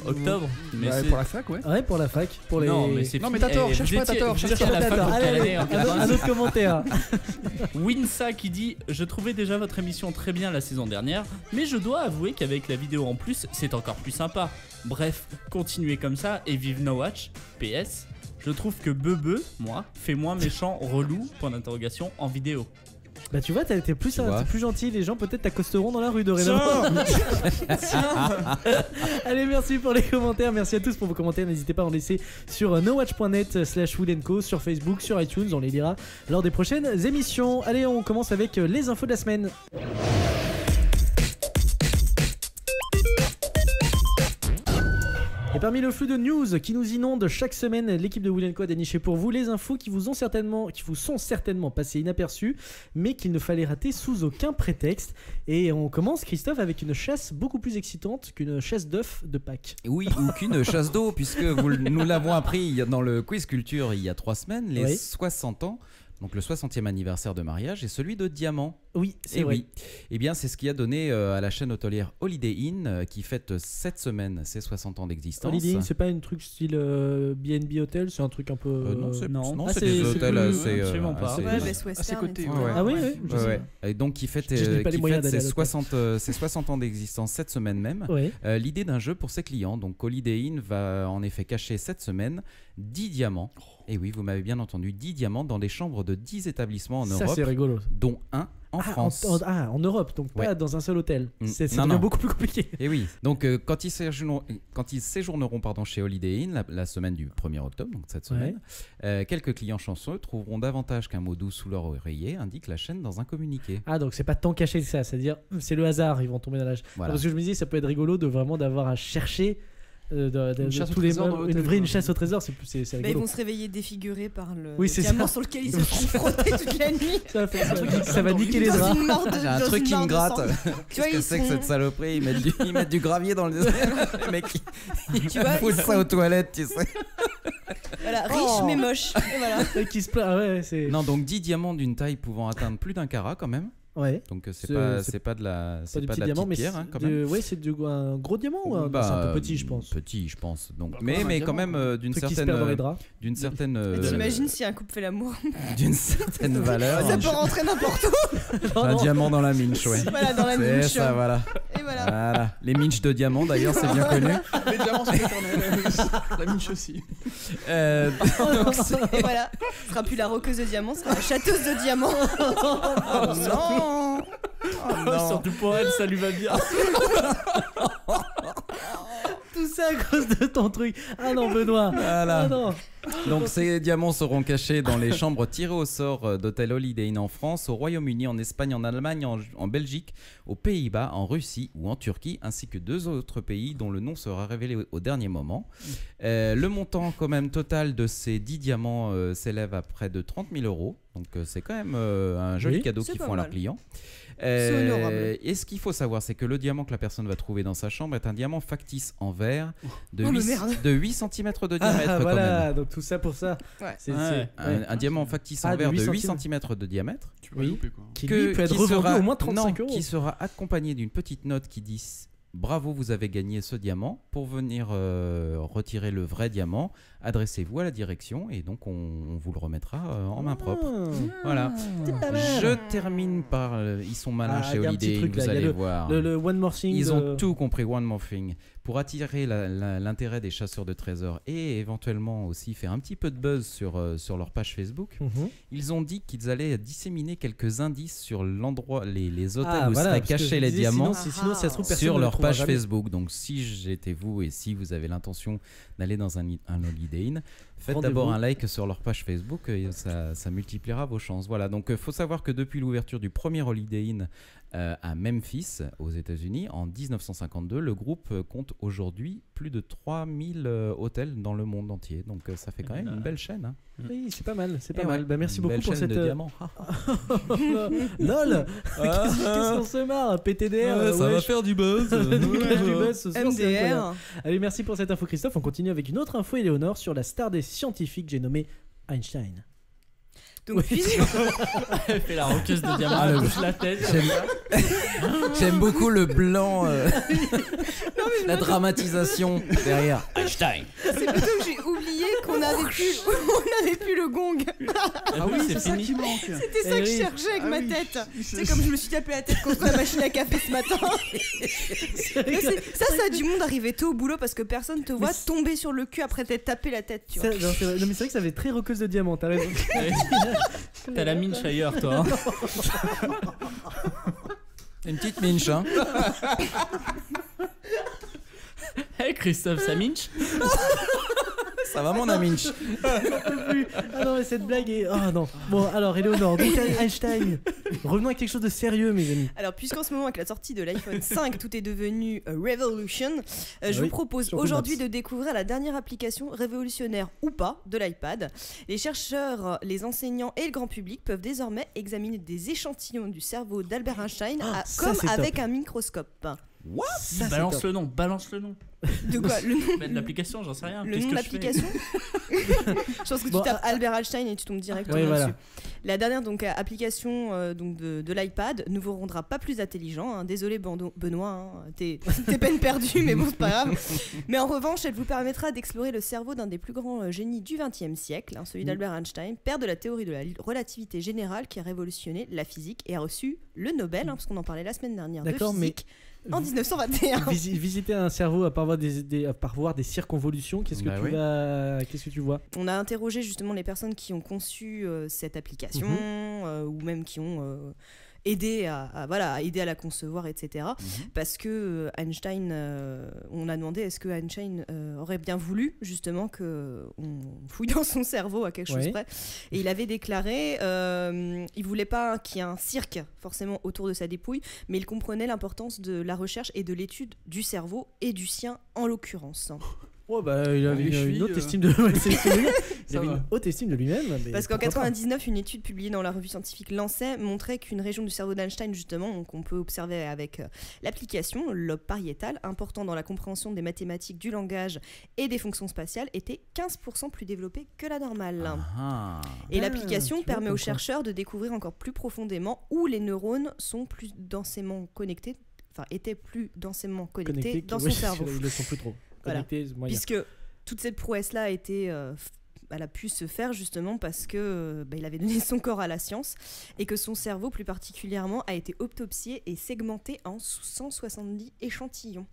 S2: octobre. Mais
S5: Ouais,
S2: c'est...
S5: pour la fac, ouais.
S3: Ouais, pour la fac. Pour les...
S2: Non, mais c'est
S5: Non, mais
S2: fini.
S5: t'as tort,
S2: Eh,
S5: cherche
S2: vous
S5: pas, t'as
S2: étiez-
S5: tort,
S2: vous
S5: cherche
S2: étiez
S5: pas,
S2: à la
S3: Attends,
S2: fac en
S3: allez,
S2: quelle
S3: allez,
S2: année, en
S3: un autre commentaire.
S2: Winsa qui dit je trouvais déjà votre émission très bien la saison dernière, mais je dois avouer qu'avec la vidéo en plus, c'est encore plus sympa. Bref, continuez comme ça et vive No Watch. PS, je trouve que Bebe, moi, fait moins méchant, relou, point d'interrogation, en vidéo.
S3: Bah tu vois, t'es plus,
S6: Tu vois.
S3: t'es plus gentil, les gens peut-être t'accosteront dans la rue dorénavant. Allez, merci pour les commentaires, merci à tous pour vos commentaires, n'hésitez pas à en laisser sur nowatch.net/woodandco, sur Facebook, sur iTunes, on les lira lors des prochaines émissions. Allez, on commence avec les infos de la semaine. Et parmi le flux de news qui nous inonde chaque semaine, l'équipe de Wood & Co a déniché pour vous les infos qui vous sont certainement passées inaperçues, mais qu'il ne fallait rater sous aucun prétexte. Et on commence, Christophe, avec une chasse beaucoup plus excitante qu'une chasse d'œufs de Pâques.
S6: Oui, ou qu'une chasse d'eau, puisque nous l'avons appris dans le quiz culture il y a 3 semaines, les
S3: Oui.
S6: 60 ans. Donc le 60e anniversaire de mariage et celui de Diamant.
S3: Oui, c'est
S6: Et
S3: vrai.
S6: oui. Eh bien, c'est ce qui a donné à la chaîne hôtelière Holiday Inn, qui fête cette semaine ses 60 ans d'existence.
S3: Holiday Inn, c'est pas un truc style B&B Hotel, c'est un truc un peu...
S6: Non,
S2: non.
S3: Ah,
S6: c'est
S3: c'est-
S6: des
S3: c'est
S6: hôtels
S3: plus-
S6: assez.
S2: absolument pas.
S6: assez-
S4: Ouais, Best Western.
S5: côté,
S4: et tout.
S5: ouais.
S3: Ah oui, oui, je
S6: Ouais,
S3: sais.
S6: ouais. Et donc qui fête,
S3: Je n'ai pas les
S6: qui
S3: moyens
S6: fête
S3: d'aller
S6: ses,
S3: à l'hôtel.
S6: 60 ans d'existence cette semaine même.
S3: Ouais.
S6: L'idée d'un jeu pour ses clients. Donc Holiday Inn va en effet cacher cette semaine 10 diamants. Et oui, vous m'avez bien entendu, 10 diamants dans des chambres de 10 établissements en
S3: Ça,
S6: Europe,
S3: c'est rigolo.
S6: dont un en France.
S3: En Europe, donc pas
S6: Ouais.
S3: dans un seul hôtel.
S6: Mm.
S3: Ça
S6: Non,
S3: devient
S6: non.
S3: beaucoup plus compliqué.
S6: Et oui, donc quand ils séjourneront chez Holiday Inn la semaine du 1er octobre, donc cette semaine, quelques clients chanceux trouveront davantage qu'un mot doux sous leur oreiller, indique la chaîne dans un communiqué.
S3: Ah, donc c'est pas tant caché que ça, c'est-à-dire c'est le hasard, ils vont tomber dans l'âge.
S6: Voilà.
S3: Parce que je me disais, ça peut être rigolo de vraiment d'avoir à chercher de
S5: chasse au
S3: tous les
S5: trésor dans
S3: meubles,
S5: l'hôtel,
S3: une
S5: quoi.
S3: chasse au trésor, c'est
S4: Bah, ils
S3: rigolo.
S4: vont se réveiller défigurés par le
S3: Oui, c'est
S4: diamant
S3: ça.
S4: sur lequel ils se sont frottés toute la nuit.
S3: Ça va niquer les
S4: Dans
S3: draps.
S4: une mare de-
S6: J'ai un
S4: dans
S6: truc
S4: une
S6: qui me
S4: mare de
S6: gratte.
S4: sang. Tu vois,
S6: Qu'est-ce que
S4: ils
S6: c'est que
S4: sont-
S6: cette saloperie, ils mettent du gravier dans le les mecs,
S4: Tu vois,
S6: foutent
S4: ils
S6: ça aux toilettes, tu sais.
S4: Voilà, riche
S3: Oh.
S4: mais moche. Et voilà.
S3: Qui se plaint, ah ouais, c'est.
S6: Non, donc 10 diamants d'une taille pouvant atteindre plus d'un carat quand même.
S3: Ouais.
S6: Donc
S3: C'est-
S6: c'est pas de la
S3: Pas
S6: c'est
S3: du
S6: pas
S3: petit
S6: de la
S3: diamant,
S6: petite
S3: mais
S6: pierre hein, quand même.
S3: ouais, c'est un gros diamant ou un,
S6: Bah,
S3: c'est un peu petit, je pense.
S6: Petit, je pense. Donc,
S5: Bah,
S6: mais
S5: comme un
S6: quand
S5: diamant,
S6: même d'une
S3: Un truc qui se
S6: certaine
S3: perd dans les draps.
S6: d'une certaine
S4: Mais t'imagines si un couple fait l'amour,
S6: d'une certaine valeur.
S4: ça peut rentrer n'importe où.
S6: Un diamant dans la minche, ouais.
S4: Voilà, dans la
S6: C'est
S4: minche.
S6: ça, voilà.
S4: Et voilà.
S6: Voilà. Les minches de diamants, d'ailleurs, c'est bien connu.
S5: Les diamants sont éternels. La miche aussi.
S6: Donc, c'est-
S4: Et voilà. Ce sera plus la roqueuse de diamants, ce sera la châteuse de diamants.
S6: Oh non. Oh non.
S2: Surtout pour elle, ça lui va bien.
S3: Tout ça à cause de ton truc. Ah non, Benoît.
S6: Voilà.
S3: Ah non.
S6: Donc ces diamants seront cachés dans les chambres tirées au sort d'hôtel Holiday Inn en France, au Royaume-Uni, en Espagne, en Allemagne, en Belgique, aux Pays-Bas, en Russie ou en Turquie, ainsi que 2 autres pays dont le nom sera révélé au dernier moment. Le montant quand même total de ces 10 diamants s'élève à près de 30 000 €. Donc c'est quand même un joli
S3: Oui.
S6: cadeau
S4: C'est
S6: qu'ils
S4: pas
S6: font à leurs
S4: mal.
S6: clients.
S4: C'est honorable.
S6: Et ce qu'il faut savoir, c'est que le diamant que la personne va trouver dans sa chambre est un diamant factice en verre de
S4: Oh, mais
S6: 8,
S4: merde.
S6: de 8 cm de diamètre
S3: Ah,
S6: quand même.
S3: voilà, donc tout ça pour ça.
S4: Ouais.
S3: C'est,
S2: Ouais.
S6: Un diamant factice en
S3: Ah, de
S6: verre de
S3: 8
S6: 8
S3: centimètres.
S6: cm de diamètre
S5: Tu peux
S3: Oui.
S5: louper, quoi.
S3: qui lui peut être revendu au moins 35
S6: non,
S3: €.
S6: qui sera accompagné d'une petite note qui dit bravo, vous avez gagné ce diamant. Pour venir retirer le vrai diamant, adressez-vous à la direction et donc on vous le remettra en main propre. Voilà.
S3: C'est pas mal.
S6: Je termine par ils sont malins
S3: Ah,
S6: chez
S3: il y a un petit
S6: Holiday Inn,
S3: truc, là,
S6: vous
S3: il y a
S6: allez voir.
S3: Le One More Thing.
S6: Ils
S3: de-
S6: ont tout compris, one more thing. Pour attirer l'intérêt des chasseurs de trésors et éventuellement aussi faire un petit peu de buzz sur leur page Facebook,
S3: Mhm.
S6: ils ont dit qu'ils allaient disséminer quelques indices sur l'endroit, les hôtels
S3: Ah,
S6: où
S3: voilà,
S6: seraient
S3: parce que je
S6: cachés
S3: me
S6: les
S3: disais,
S6: diamants
S3: Sinon, si ça se trouve, personne
S6: sur
S3: ne le
S6: leur
S3: trouvera
S6: page
S3: jamais.
S6: Facebook. Donc si j'étais vous et si vous avez l'intention d'aller dans un Holiday Inn, faites
S3: Rendez-vous.
S6: d'abord un like sur leur page Facebook et ça multipliera vos chances. Voilà, donc il faut savoir que depuis l'ouverture du premier Holiday Inn à Memphis, aux États-Unis, en 1952, le groupe compte aujourd'hui plus de 3000 hôtels dans le monde entier. Donc ça fait quand même une belle chaîne. Hein.
S3: Oui, c'est pas mal, c'est pas
S6: Et
S3: mal.
S6: ouais,
S3: Bah, merci
S6: une
S3: beaucoup
S6: belle
S3: pour
S6: chaîne
S3: cette.
S6: de diamants.
S3: LOL Qu'est-ce qu'on se marre PTDR wesh.
S6: faire du buzz.
S3: Du buzz ce soir, c'est incroyable.
S4: MDR.
S3: Allez, merci pour cette info, Christophe. On continue avec une autre info, Éléonore, sur la star des scientifiques, j'ai nommé Einstein.
S4: Donc,
S2: Elle fait la roqueuse de diamant, elle bouge la tête.
S6: J'aime beaucoup le blanc, la dramatisation derrière. Einstein.
S4: c'est plutôt que j'ai oublié qu'on avait plus le gong.
S5: Ah oui, c'est ça
S2: fini.
S5: qui manque.
S4: C'était ça que je cherchais avec ma tête. C'est comme je me suis tapé la tête contre la machine à café ce matin. Mais ça a du monde arriver tôt au boulot parce que personne te voit tomber sur le cul après t'être tapé la tête. Tu vois.
S3: Non, c'est vrai. Non, mais c'est vrai que ça fait très roqueuse de diamant, t'as raison.
S2: T'as la minche ailleurs, toi.
S6: Une petite minche, hein.
S2: Hey Christophe, ça minche?
S6: Ça va mon aminche.
S3: Ah non, mais cette blague est. Oh non. Bon, alors, Eleonore, donc Einstein. Revenons à quelque chose de sérieux, mes amis.
S4: Alors, puisqu'en ce moment, avec la sortie de l'iPhone 5, tout est devenu Revolution, je vous propose
S3: sur
S4: aujourd'hui
S3: Google
S4: de découvrir la dernière application révolutionnaire ou pas de l'iPad. Les chercheurs, les enseignants et le grand public peuvent désormais examiner des échantillons du cerveau d'Albert Einstein
S3: ça,
S4: comme
S3: c'est
S4: avec un microscope.
S3: Ça,
S2: Balance
S3: c'est
S2: le nom, balance le nom.
S4: De quoi? Le nom,
S2: Bah, de l'application, j'en sais rien.
S4: le
S2: Qu'est-ce
S4: nom de
S2: que je fais
S4: l'application? Je pense que
S3: Bon,
S4: tu tapes Albert Einstein et tu tombes directement
S3: Oui, voilà.
S4: dessus. La dernière application donc de l'iPad ne vous rendra pas plus intelligent. Hein. Désolé Benoît, hein. T'es peine perdue, mais bon c'est pas grave. Mais en revanche, elle vous permettra d'explorer le cerveau d'un des plus grands génies du XXe siècle, hein, celui d'Albert Einstein, père de la théorie de la relativité générale qui a révolutionné la physique et a reçu le Nobel, hein, parce qu'on en parlait la semaine dernière, de
S3: D'accord, mais
S4: physique. En 1921.
S3: Visiter un cerveau à part voir des circonvolutions, qu'est-ce que tu vois?
S4: On a interrogé justement les personnes qui ont conçu cette application ou même qui ont aidé à la concevoir, etc. Parce que Einstein, on a demandé est-ce que Einstein aurait bien voulu justement qu'on fouille dans son cerveau à quelque chose près. Et il avait déclaré, il voulait pas qu'il y ait un cirque forcément autour de sa dépouille, mais il comprenait l'importance de la recherche et de l'étude du cerveau et du sien en l'occurrence.
S3: Oh bah il avait
S5: les chevilles,
S3: une haute estime de il avait
S5: va.
S3: une haute estime de lui-même. Mais
S4: Parce qu'en
S3: pourquoi pas.
S4: 99, une étude publiée dans la revue scientifique Lancet montrait qu'une région du cerveau d'Einstein, justement, qu'on peut observer avec l'application, le lobe pariétal, important dans la compréhension des mathématiques, du langage et des fonctions spatiales, était 15% plus développée que la normale. Et l'application
S3: tu vois,
S4: permet
S3: comme
S4: aux
S3: quoi.
S4: chercheurs de découvrir encore plus profondément où les neurones sont plus densément connectés, enfin étaient plus densément connectés dans son cerveau.
S3: Ils le sont plus trop.
S4: Voilà.
S3: Connectés, moyen.
S4: Puisque toute cette prouesse-là elle a pu se faire justement parce que il avait donné son corps à la science et que son cerveau plus particulièrement a été autopsié et segmenté en 170 échantillons.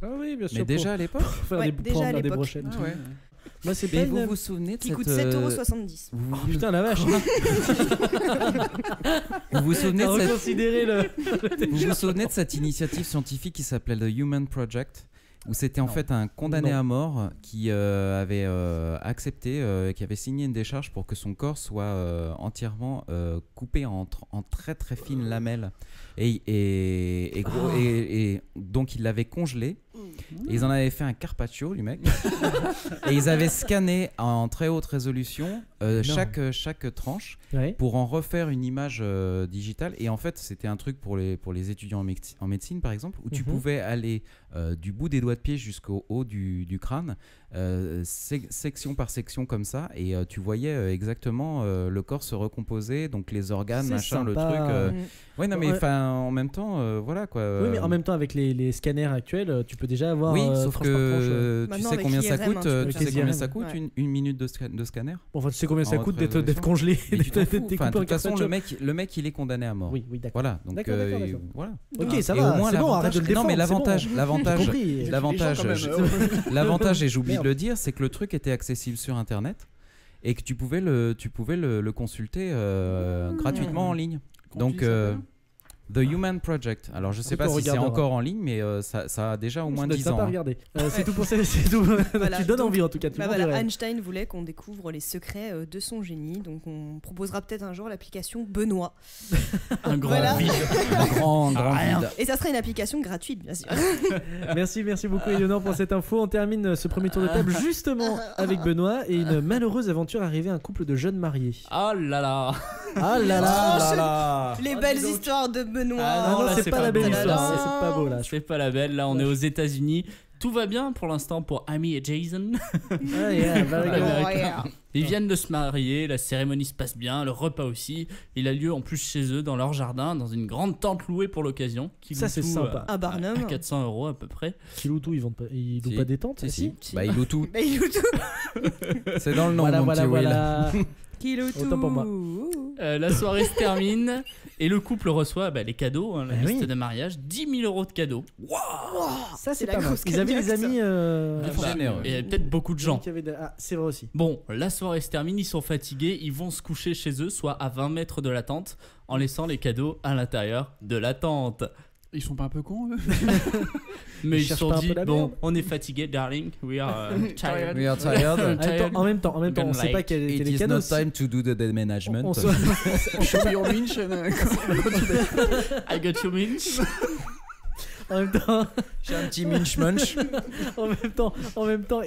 S3: Ah oui, bien sûr.
S6: Mais déjà à l'époque.
S3: pour faire
S4: Ouais,
S3: des,
S4: déjà
S3: pour en
S4: à
S3: faire des
S4: l'époque.
S3: brochettes.
S6: Ah ouais.
S3: Moi c'est
S6: Mais
S3: pas
S6: vous
S3: une...
S6: vous souvenez de
S4: Qui
S6: cette
S4: coûte 7,70 €.
S3: Oh, putain la vache.
S6: Vous vous souvenez
S3: T'as
S6: de cette
S3: reconsidéré le...
S6: Vous vous souvenez de cette initiative scientifique qui s'appelait The Human Project, où c'était en fait un condamné
S3: Non.
S6: à mort qui avait accepté, qui avait signé une décharge pour que son corps soit entièrement coupé en très très fines lamelles. Et donc ils l'avaient congelé. Et ils en avaient fait un carpaccio, du mec. Et ils avaient scanné en très haute résolution chaque tranche pour en refaire une image digitale. Et en fait, c'était un truc pour les étudiants en médecine, par exemple, où tu pouvais aller du bout des doigts de pied jusqu'au haut du crâne, section par section comme ça, et tu voyais exactement le corps se recomposer, donc les organes,
S3: C'est
S6: machin, le
S3: sympa.
S6: truc. Ouais, non, mais
S3: Ouais.
S6: en même temps, voilà quoi.
S3: Oui, mais en même temps, avec les scanners actuels, tu peux déjà avoir.
S6: Oui, sauf
S3: tranche par tranche,
S6: que tu
S4: Maintenant,
S6: sais
S4: avec
S6: combien ça
S4: l'IRM,
S6: coûte,
S4: hein, tu peux
S3: faire
S6: tu sais
S3: ça.
S6: combien ça coûte
S4: Ouais.
S6: une minute de scanner.
S3: Bon, enfin, tu sais combien ça
S6: En
S3: coûte
S6: haute
S3: d'être
S6: résolution.
S3: congelé,
S6: Mais tu t'en
S3: d'être
S6: fous.
S3: coupé
S6: Enfin, de
S3: en
S6: toute façon,
S3: carpaccio.
S6: le mec, il est condamné à mort.
S3: Oui, oui, d'accord.
S6: Voilà, donc
S3: D'accord, d'accord.
S6: voilà.
S3: Ok, ça
S6: Et
S3: va,
S6: au moins
S3: c'est bon, arrête de le
S6: non, mais
S3: défendre, c'est bon.
S6: l'avantage,
S3: J'ai compris.
S6: l'avantage, et j'oublie de
S3: Merde.
S6: le dire, c'est que le truc était accessible sur Internet et que tu pouvais le consulter gratuitement en ligne. Donc The Human Project. Alors je sais
S3: On
S6: pas si c'est
S3: regardera.
S6: encore en ligne, mais ça a déjà au moins 10 ans.
S3: Pas
S6: hein.
S3: regarder. C'est tout pour ça. C'est tout.
S4: Voilà,
S3: Tu donnes
S4: donc,
S3: envie en tout cas. Tu vends du rêve.
S4: Einstein voulait qu'on découvre les secrets de son génie, donc on proposera peut-être un jour l'application Benoît.
S2: Un grand
S4: Voilà.
S2: vide.
S6: Un grand
S2: Rien.
S6: vide.
S4: Et ça serait une application gratuite, bien sûr.
S3: Merci beaucoup Eleonore pour cette info. On termine ce premier tour de table justement avec Benoît et une malheureuse aventure arrivée à un couple de jeunes mariés.
S2: Oh là là.
S3: Ah là là.
S4: Les
S2: Oh,
S4: belles
S2: dis donc.
S4: histoires de Benoît.
S2: Ah
S3: Ah non,
S2: là,
S3: c'est
S2: c'est
S3: pas
S2: pas
S3: la belle
S2: beau.
S3: histoire.
S4: Non.
S3: C'est pas beau là.
S2: C'est pas la belle, là on est aux États-Unis. Tout va bien pour l'instant pour Amy et Jason.
S3: Ah, yeah, very good.
S4: Oh, yeah.
S2: Ils viennent de se marier, la cérémonie se passe bien, le repas aussi. Il a lieu en plus chez eux, dans leur jardin, dans une grande tente louée pour l'occasion.
S3: Ça, c'est sympa.
S4: À Barnum.
S2: À 400 € à peu près.
S3: Kiloutou, ils louent
S6: Si.
S3: pas des tentes?
S6: Si. Bah, il loue tout.
S4: Bah, il joue tout.
S6: C'est dans le nom,
S3: Voilà,
S6: mon
S3: voilà,
S6: petit Will.
S3: voilà.
S4: Kilo tout.
S3: Autant pour moi.
S2: La soirée se termine et le couple reçoit les cadeaux, la
S3: Ah
S2: liste
S3: oui.
S2: de mariage, 10 000 € de cadeaux.
S3: Ça, c'est
S4: la
S3: pas mal.
S4: grosse
S3: Ils avaient des
S4: cagnac,
S3: amis.
S6: Généreux.
S2: Et il y avait peut-être beaucoup de gens.
S3: Ah, c'est vrai aussi.
S2: Bon, la soirée se termine, ils sont fatigués, ils vont se coucher chez eux, soit à 20 mètres de la tente, en laissant les cadeaux à l'intérieur de la tente.
S5: Ils sont pas un peu cons, eux?
S2: Mais
S3: Ils
S2: ils se
S3: cherchent
S2: sont
S3: pas un
S2: dit,
S3: peu la
S2: bon,
S3: merde
S2: on est fatigué, darling, we are tired.
S6: We are tired.
S3: En même temps, on sait pas quels étaient
S6: It
S3: les
S6: is
S3: cadeaux.
S6: not time to do the management.
S5: Show me your minch.
S2: I got you, Minch.
S3: En même temps,
S6: J'ai un petit minch munch.
S3: en même temps,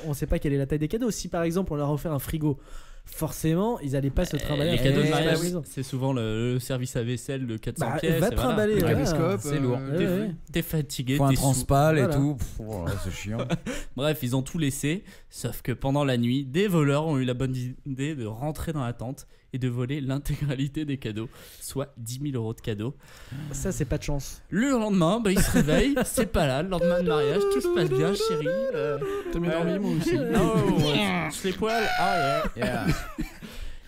S3: on sait pas quelle est la taille des cadeaux. Si par exemple on leur a offert un frigo, forcément ils allaient pas se trimballer.
S2: Les
S3: un
S2: cadeaux de
S3: frigo à la
S2: mariage,
S3: maison.
S2: c'est souvent le service à vaisselle de 400
S3: Bah,
S2: pièces.
S3: va
S2: et voilà.
S3: trimballer,
S5: Le
S3: voilà.
S5: caméscope,
S6: C'est lourd.
S2: T'es fatigué,
S6: Faut un
S2: t'es sous.
S6: transpal et
S3: Voilà.
S6: tout. Pff, oh là, c'est chiant.
S2: Bref, ils ont tout laissé, sauf que pendant la nuit, des voleurs ont eu la bonne idée de rentrer dans la tente et de voler l'intégralité des cadeaux, soit 10 000 € de cadeaux.
S3: Ça, c'est pas de chance.
S2: Le lendemain, il se réveille, c'est pas là, le lendemain de mariage, tout se passe bien, chérie.
S5: T'as bien dormi, moi aussi.
S2: Les poils, ah yeah.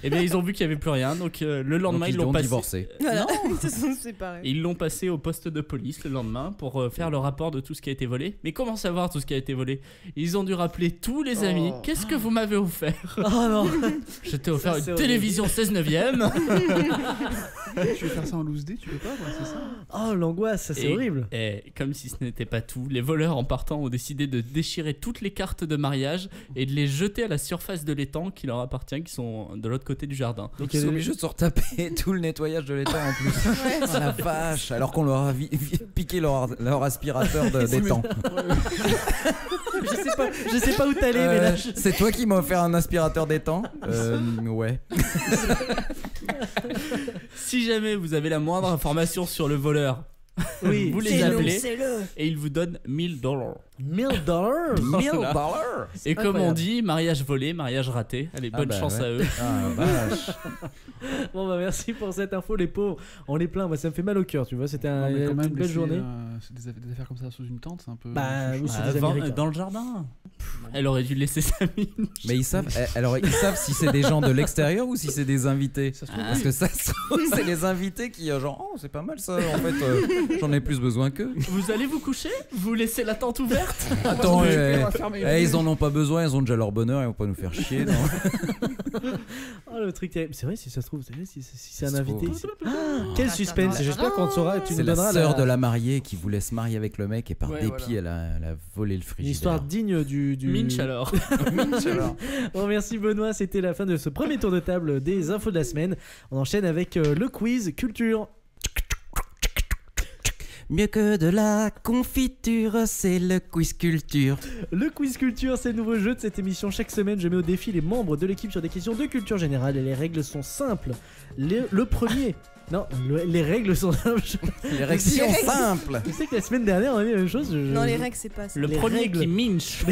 S2: Et bien ils ont vu qu'il n'y avait plus rien, donc le lendemain
S6: Donc,
S2: ils l'ont passé.
S6: divorcé.
S4: Voilà, ils se sont séparés.
S2: Ils l'ont passé au poste de police le lendemain pour faire le rapport de tout ce qui a été volé. Mais comment savoir tout ce qui a été volé? Ils ont dû rappeler tous les amis. Qu'est-ce que vous m'avez offert?
S3: Oh non.
S2: Je t'ai offert
S3: Ça,
S2: une
S3: c'est
S2: télévision 16 neuvième.
S5: Tu veux faire ça en loose day, tu peux pas, c'est ça?
S3: Oh l'angoisse, ça c'est horrible.
S2: Et comme si ce n'était pas tout, les voleurs en partant ont décidé de déchirer toutes les cartes de mariage et de les jeter à la surface de l'étang qui leur appartient, qui sont de l'autre côté du jardin.
S6: Donc ils sont obligés de se retaper tout le nettoyage de l'étang en plus.
S4: Ouais,
S6: Oh la vache. Alors qu'on leur a piqué leur aspirateur d'étang.
S3: Je sais pas où t'allais, mais là.
S6: C'est toi qui m'as offert un aspirateur d'étang? Ouais.
S2: Si jamais vous avez la moindre information sur le voleur,
S3: Oui.
S2: vous les appelez
S4: c'est-le.
S2: et ils vous donnent $1000.
S3: $1000.
S2: Et comme
S3: incroyable.
S2: on dit, mariage volé, mariage raté. Allez, bonne chance à eux.
S6: Ah vache.
S3: Bon bah merci pour cette info, les pauvres. On les plaint, moi ça me fait mal au cœur, tu vois. C'était
S5: Non, mais quand
S3: une
S5: même,
S3: belle journée.
S5: C'est des affaires comme ça sous une tente, c'est un peu.
S3: Bah oui, c'est
S2: Ah,
S3: des Américains.
S2: dans le jardin. Elle aurait dû laisser sa mine.
S6: Mais ils savent, alors ils savent si c'est des gens de l'extérieur ou si c'est des invités.
S5: Ça se trouve,
S6: Parce que ça se trouve, c'est les invités qui genre oh c'est pas mal ça en fait j'en ai plus besoin qu'eux.
S2: Vous allez vous coucher? Vous laissez la tente ouverte?
S6: Attends,
S5: on va fermer.
S6: ils en ont pas besoin, ils ont déjà leur bonheur, ils vont pas nous faire chier. Non.
S3: Oh le truc terrible. C'est vrai, si ça se trouve, c'est vrai, si c'est un
S6: Ça se
S3: invité.
S6: trouve.
S3: ici. Quel suspense. J'espère qu'on te saura. Tu
S6: C'est
S3: nous
S6: la
S3: donneras
S6: sœur de la mariée qui voulait se marier avec le mec et par
S5: Ouais,
S6: dépit
S5: voilà.
S6: elle a volé le
S3: Une
S6: frigidaire.
S3: histoire digne du.
S2: Minch alors.
S3: Bon, merci Benoît, c'était la fin de ce premier tour de table des infos de la semaine. On enchaîne avec le quiz culture.
S6: Mieux que de la confiture, c'est le quiz culture.
S3: Le quiz culture, c'est le nouveau jeu de cette émission. Chaque semaine, je mets au défi les membres de l'équipe sur des questions de culture générale et les règles sont simples. Le premier. Non, les règles sont simples.
S6: Les règles sont simples.
S3: Tu sais que la semaine dernière, on a dit la même chose.
S4: Non, les règles, c'est pas ça.
S2: Le
S3: Les
S2: premier
S3: règles.
S2: qui minch.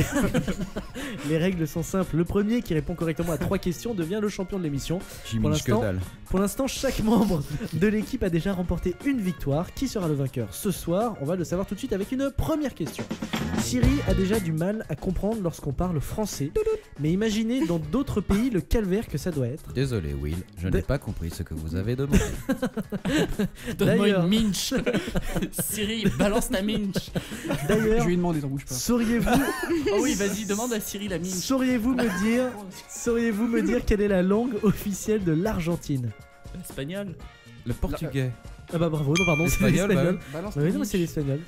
S3: Les règles sont simples. Le premier qui répond correctement à 3 questions devient le champion de l'émission.
S6: J'y
S3: Pour
S6: mange que
S3: l'instant,
S6: dalle.
S3: Pour l'instant, chaque membre de l'équipe a déjà remporté une victoire. Qui sera le vainqueur ce soir? On va le savoir tout de suite avec une première question. Siri a déjà du mal à comprendre lorsqu'on parle français. Mais imaginez dans d'autres pays le calvaire que ça doit être.
S6: Désolé Will, je n'ai pas compris ce que vous avez demandé.
S2: Donne-moi
S3: D'ailleurs-
S2: une minch. Siri, balance ta minch.
S5: Je
S3: D'ailleurs,
S5: lui ai demandé, t'en bouge pas.
S3: sauriez-vous
S2: Oh oui, vas-y, demande à Siri la minch.
S3: sauriez-vous me dire quelle est la langue officielle de l'Argentine?
S2: Espagnol.
S6: Le portugais.
S3: Ah bah bravo, non pardon, c'est
S6: L'espagnol,
S3: l'espagnol.
S5: Balance
S3: Bah oui,
S5: ta
S3: non, mais c'est
S5: minch.
S3: l'espagnol.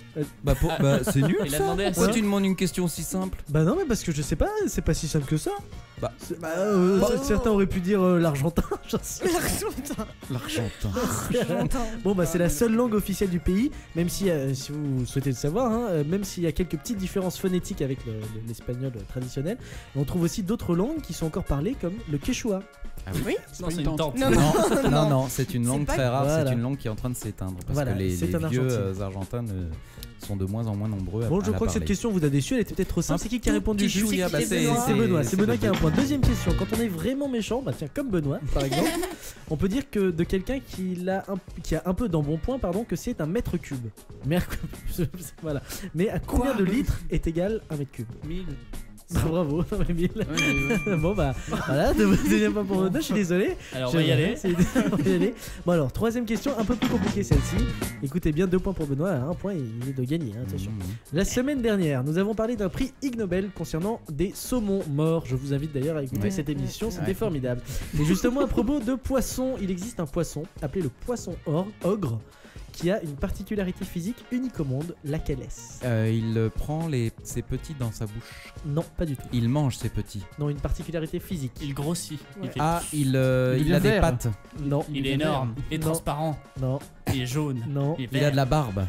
S6: Bah c'est nul
S2: Il a
S6: ça.
S2: demandé à
S6: Pourquoi
S2: Siri.
S6: tu demandes une question aussi simple?
S3: Bah non, mais parce que je sais pas, c'est pas si simple que ça.
S6: Bah.
S3: Certains auraient pu dire l'Argentin, j'en sais rien.
S6: L'Argentin.
S3: Bon bah c'est la seule langue officielle du pays, même si si vous souhaitez le savoir, hein, même s'il y a quelques petites différences phonétiques avec l'espagnol traditionnel, on trouve aussi d'autres langues qui sont encore parlées comme le quechua.
S4: Oui.
S5: C'est
S2: Non,
S5: pas
S2: c'est
S5: une
S2: une
S5: tente.
S2: tente.
S6: Non, c'est une
S4: C'est
S6: langue
S4: pas-
S6: très rare,
S3: Voilà.
S6: c'est une langue qui est en train de s'éteindre. Parce
S3: Voilà,
S6: que les
S3: c'est en
S6: vieux
S3: Argentine.
S6: Argentins sont de moins en moins nombreux à
S3: Bon,
S6: à
S3: je
S6: la
S3: crois que cette
S6: parler.
S3: question vous a déçu, elle était peut-être trop simple.
S6: Un
S3: C'est qui a
S6: tout
S3: répondu
S6: petit
S3: juste
S6: chouïa, bah,
S4: C'est Benoît.
S3: C'est Benoît qui a un
S6: Benoît.
S3: point. Deuxième question, quand on est vraiment méchant, bah tiens, comme Benoît par exemple, on peut dire que de quelqu'un qui a un peu d'embonpoint, pardon, que c'est un mètre cube. Mais voilà. Mais à combien de litres est égal un mètre cube?
S2: 1000.
S3: Bah, bravo, Emile.
S5: Ouais, mais,
S3: Bon bah voilà, deuxième point pour Benoît, je suis désolé.
S2: Alors, on va y aller.
S3: On va y aller. Bon alors, troisième question, un peu plus compliquée celle-ci. Écoutez bien, 2 points pour Benoît, 1 point, il est de gagner, hein, attention. La semaine dernière, nous avons parlé d'un prix Ig Nobel concernant des saumons morts. Je vous invite d'ailleurs à écouter
S6: Ouais.
S3: cette émission, c'était
S6: Ouais.
S3: formidable. Et justement, à propos de poissons, il existe un poisson appelé le poisson ogre qui a une particularité physique unique au monde. Laquelle est-ce?
S6: Il prend ses petits dans sa bouche.
S3: Non, pas du tout.
S6: Il mange ses petits.
S3: Non, une particularité physique.
S2: Il grossit.
S4: Ouais.
S2: Il, fait-
S6: Ah, il
S5: devient
S6: a des
S5: vert.
S6: pattes.
S3: Non,
S2: il est énorme. Et
S3: Non.
S2: transparent.
S3: non,
S2: Il est jaune.
S3: non.
S2: Il est
S6: Il a
S2: vert.
S6: de la barbe.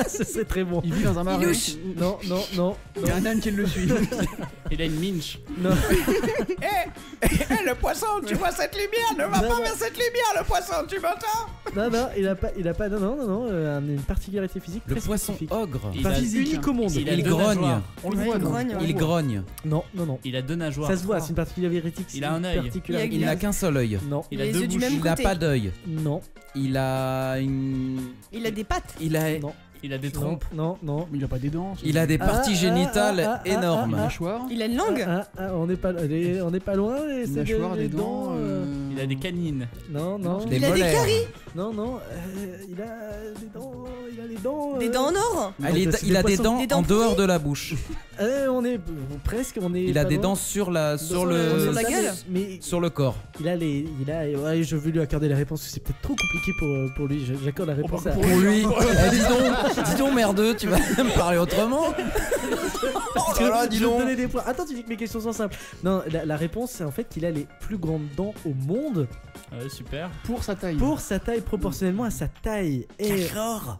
S3: Ce serait très bon.
S5: il vit dans un marais.
S4: louche.
S3: Non, non, non,
S5: Il y a un âne qui le suit.
S2: Il a une minche.
S3: non.
S6: Le poisson, tu vois cette lumière? Ne
S3: va pas vers
S6: cette lumière, le poisson, tu m'entends?
S3: Non, il a pas, non, une particularité physique
S6: Le
S3: très
S6: poisson
S3: spécifique.
S6: ogre.
S2: Il
S3: Pas
S2: a-
S5: physique,
S3: unique au monde.
S2: Il a
S6: Il
S2: deux
S6: grogne.
S2: nageoires.
S5: On le
S4: Ouais,
S5: voit,
S4: il
S5: non
S4: grogne, ouais.
S6: Il grogne.
S3: Non, non, non.
S2: Il a deux nageoires.
S3: Ça se voit, c'est une particularité.
S2: Il a un œil.
S3: particularité.
S6: Il n'a qu'un seul œil.
S3: Non,
S2: Il a
S4: Les
S2: deux
S4: yeux du
S2: bouches.
S4: même
S6: Il n'a
S4: côté.
S6: pas d'œil.
S3: non,
S6: Il a une.
S4: Il a des pattes.
S6: Il a.
S3: non,
S2: Il a des
S3: non,
S2: trompes.
S3: non, non.
S5: Mais il a pas des dents.
S6: Il a des parties génitales
S5: Une
S6: énormes.
S5: mâchoire.
S4: Il a une langue.
S3: On n'est pas loin.
S5: Une
S3: c'est
S5: mâchoire,
S3: les
S5: des dents.
S2: Il a des canines.
S3: Non, non,
S6: Des
S4: Il a des
S6: molaires.
S4: caries.
S3: non, il a des dents. Il a des dents.
S4: Des dents en or.
S6: Ah, il a des dents
S4: Des dents
S6: en dehors
S4: pourries.
S6: de la bouche.
S3: On est presque.
S6: Il a
S3: pas
S6: des
S3: loin.
S6: dents sur la
S4: Sur la gueule.
S3: Mais
S6: sur le corps.
S3: ouais, je vais lui accorder la réponse. C'est peut-être trop compliqué pour lui. J'accorde la réponse à.
S6: Pour lui. Dis donc merdeux, tu vas me parler autrement.
S3: Parce que
S6: là là, dis
S3: je vais te
S6: donc.
S3: donner des points. Attends, tu dis que mes questions sont simples. Non, la réponse c'est en fait qu'il a les plus grandes dents au monde
S2: Ouais, super.
S5: Pour sa taille.
S3: pour sa taille, proportionnellement à sa taille.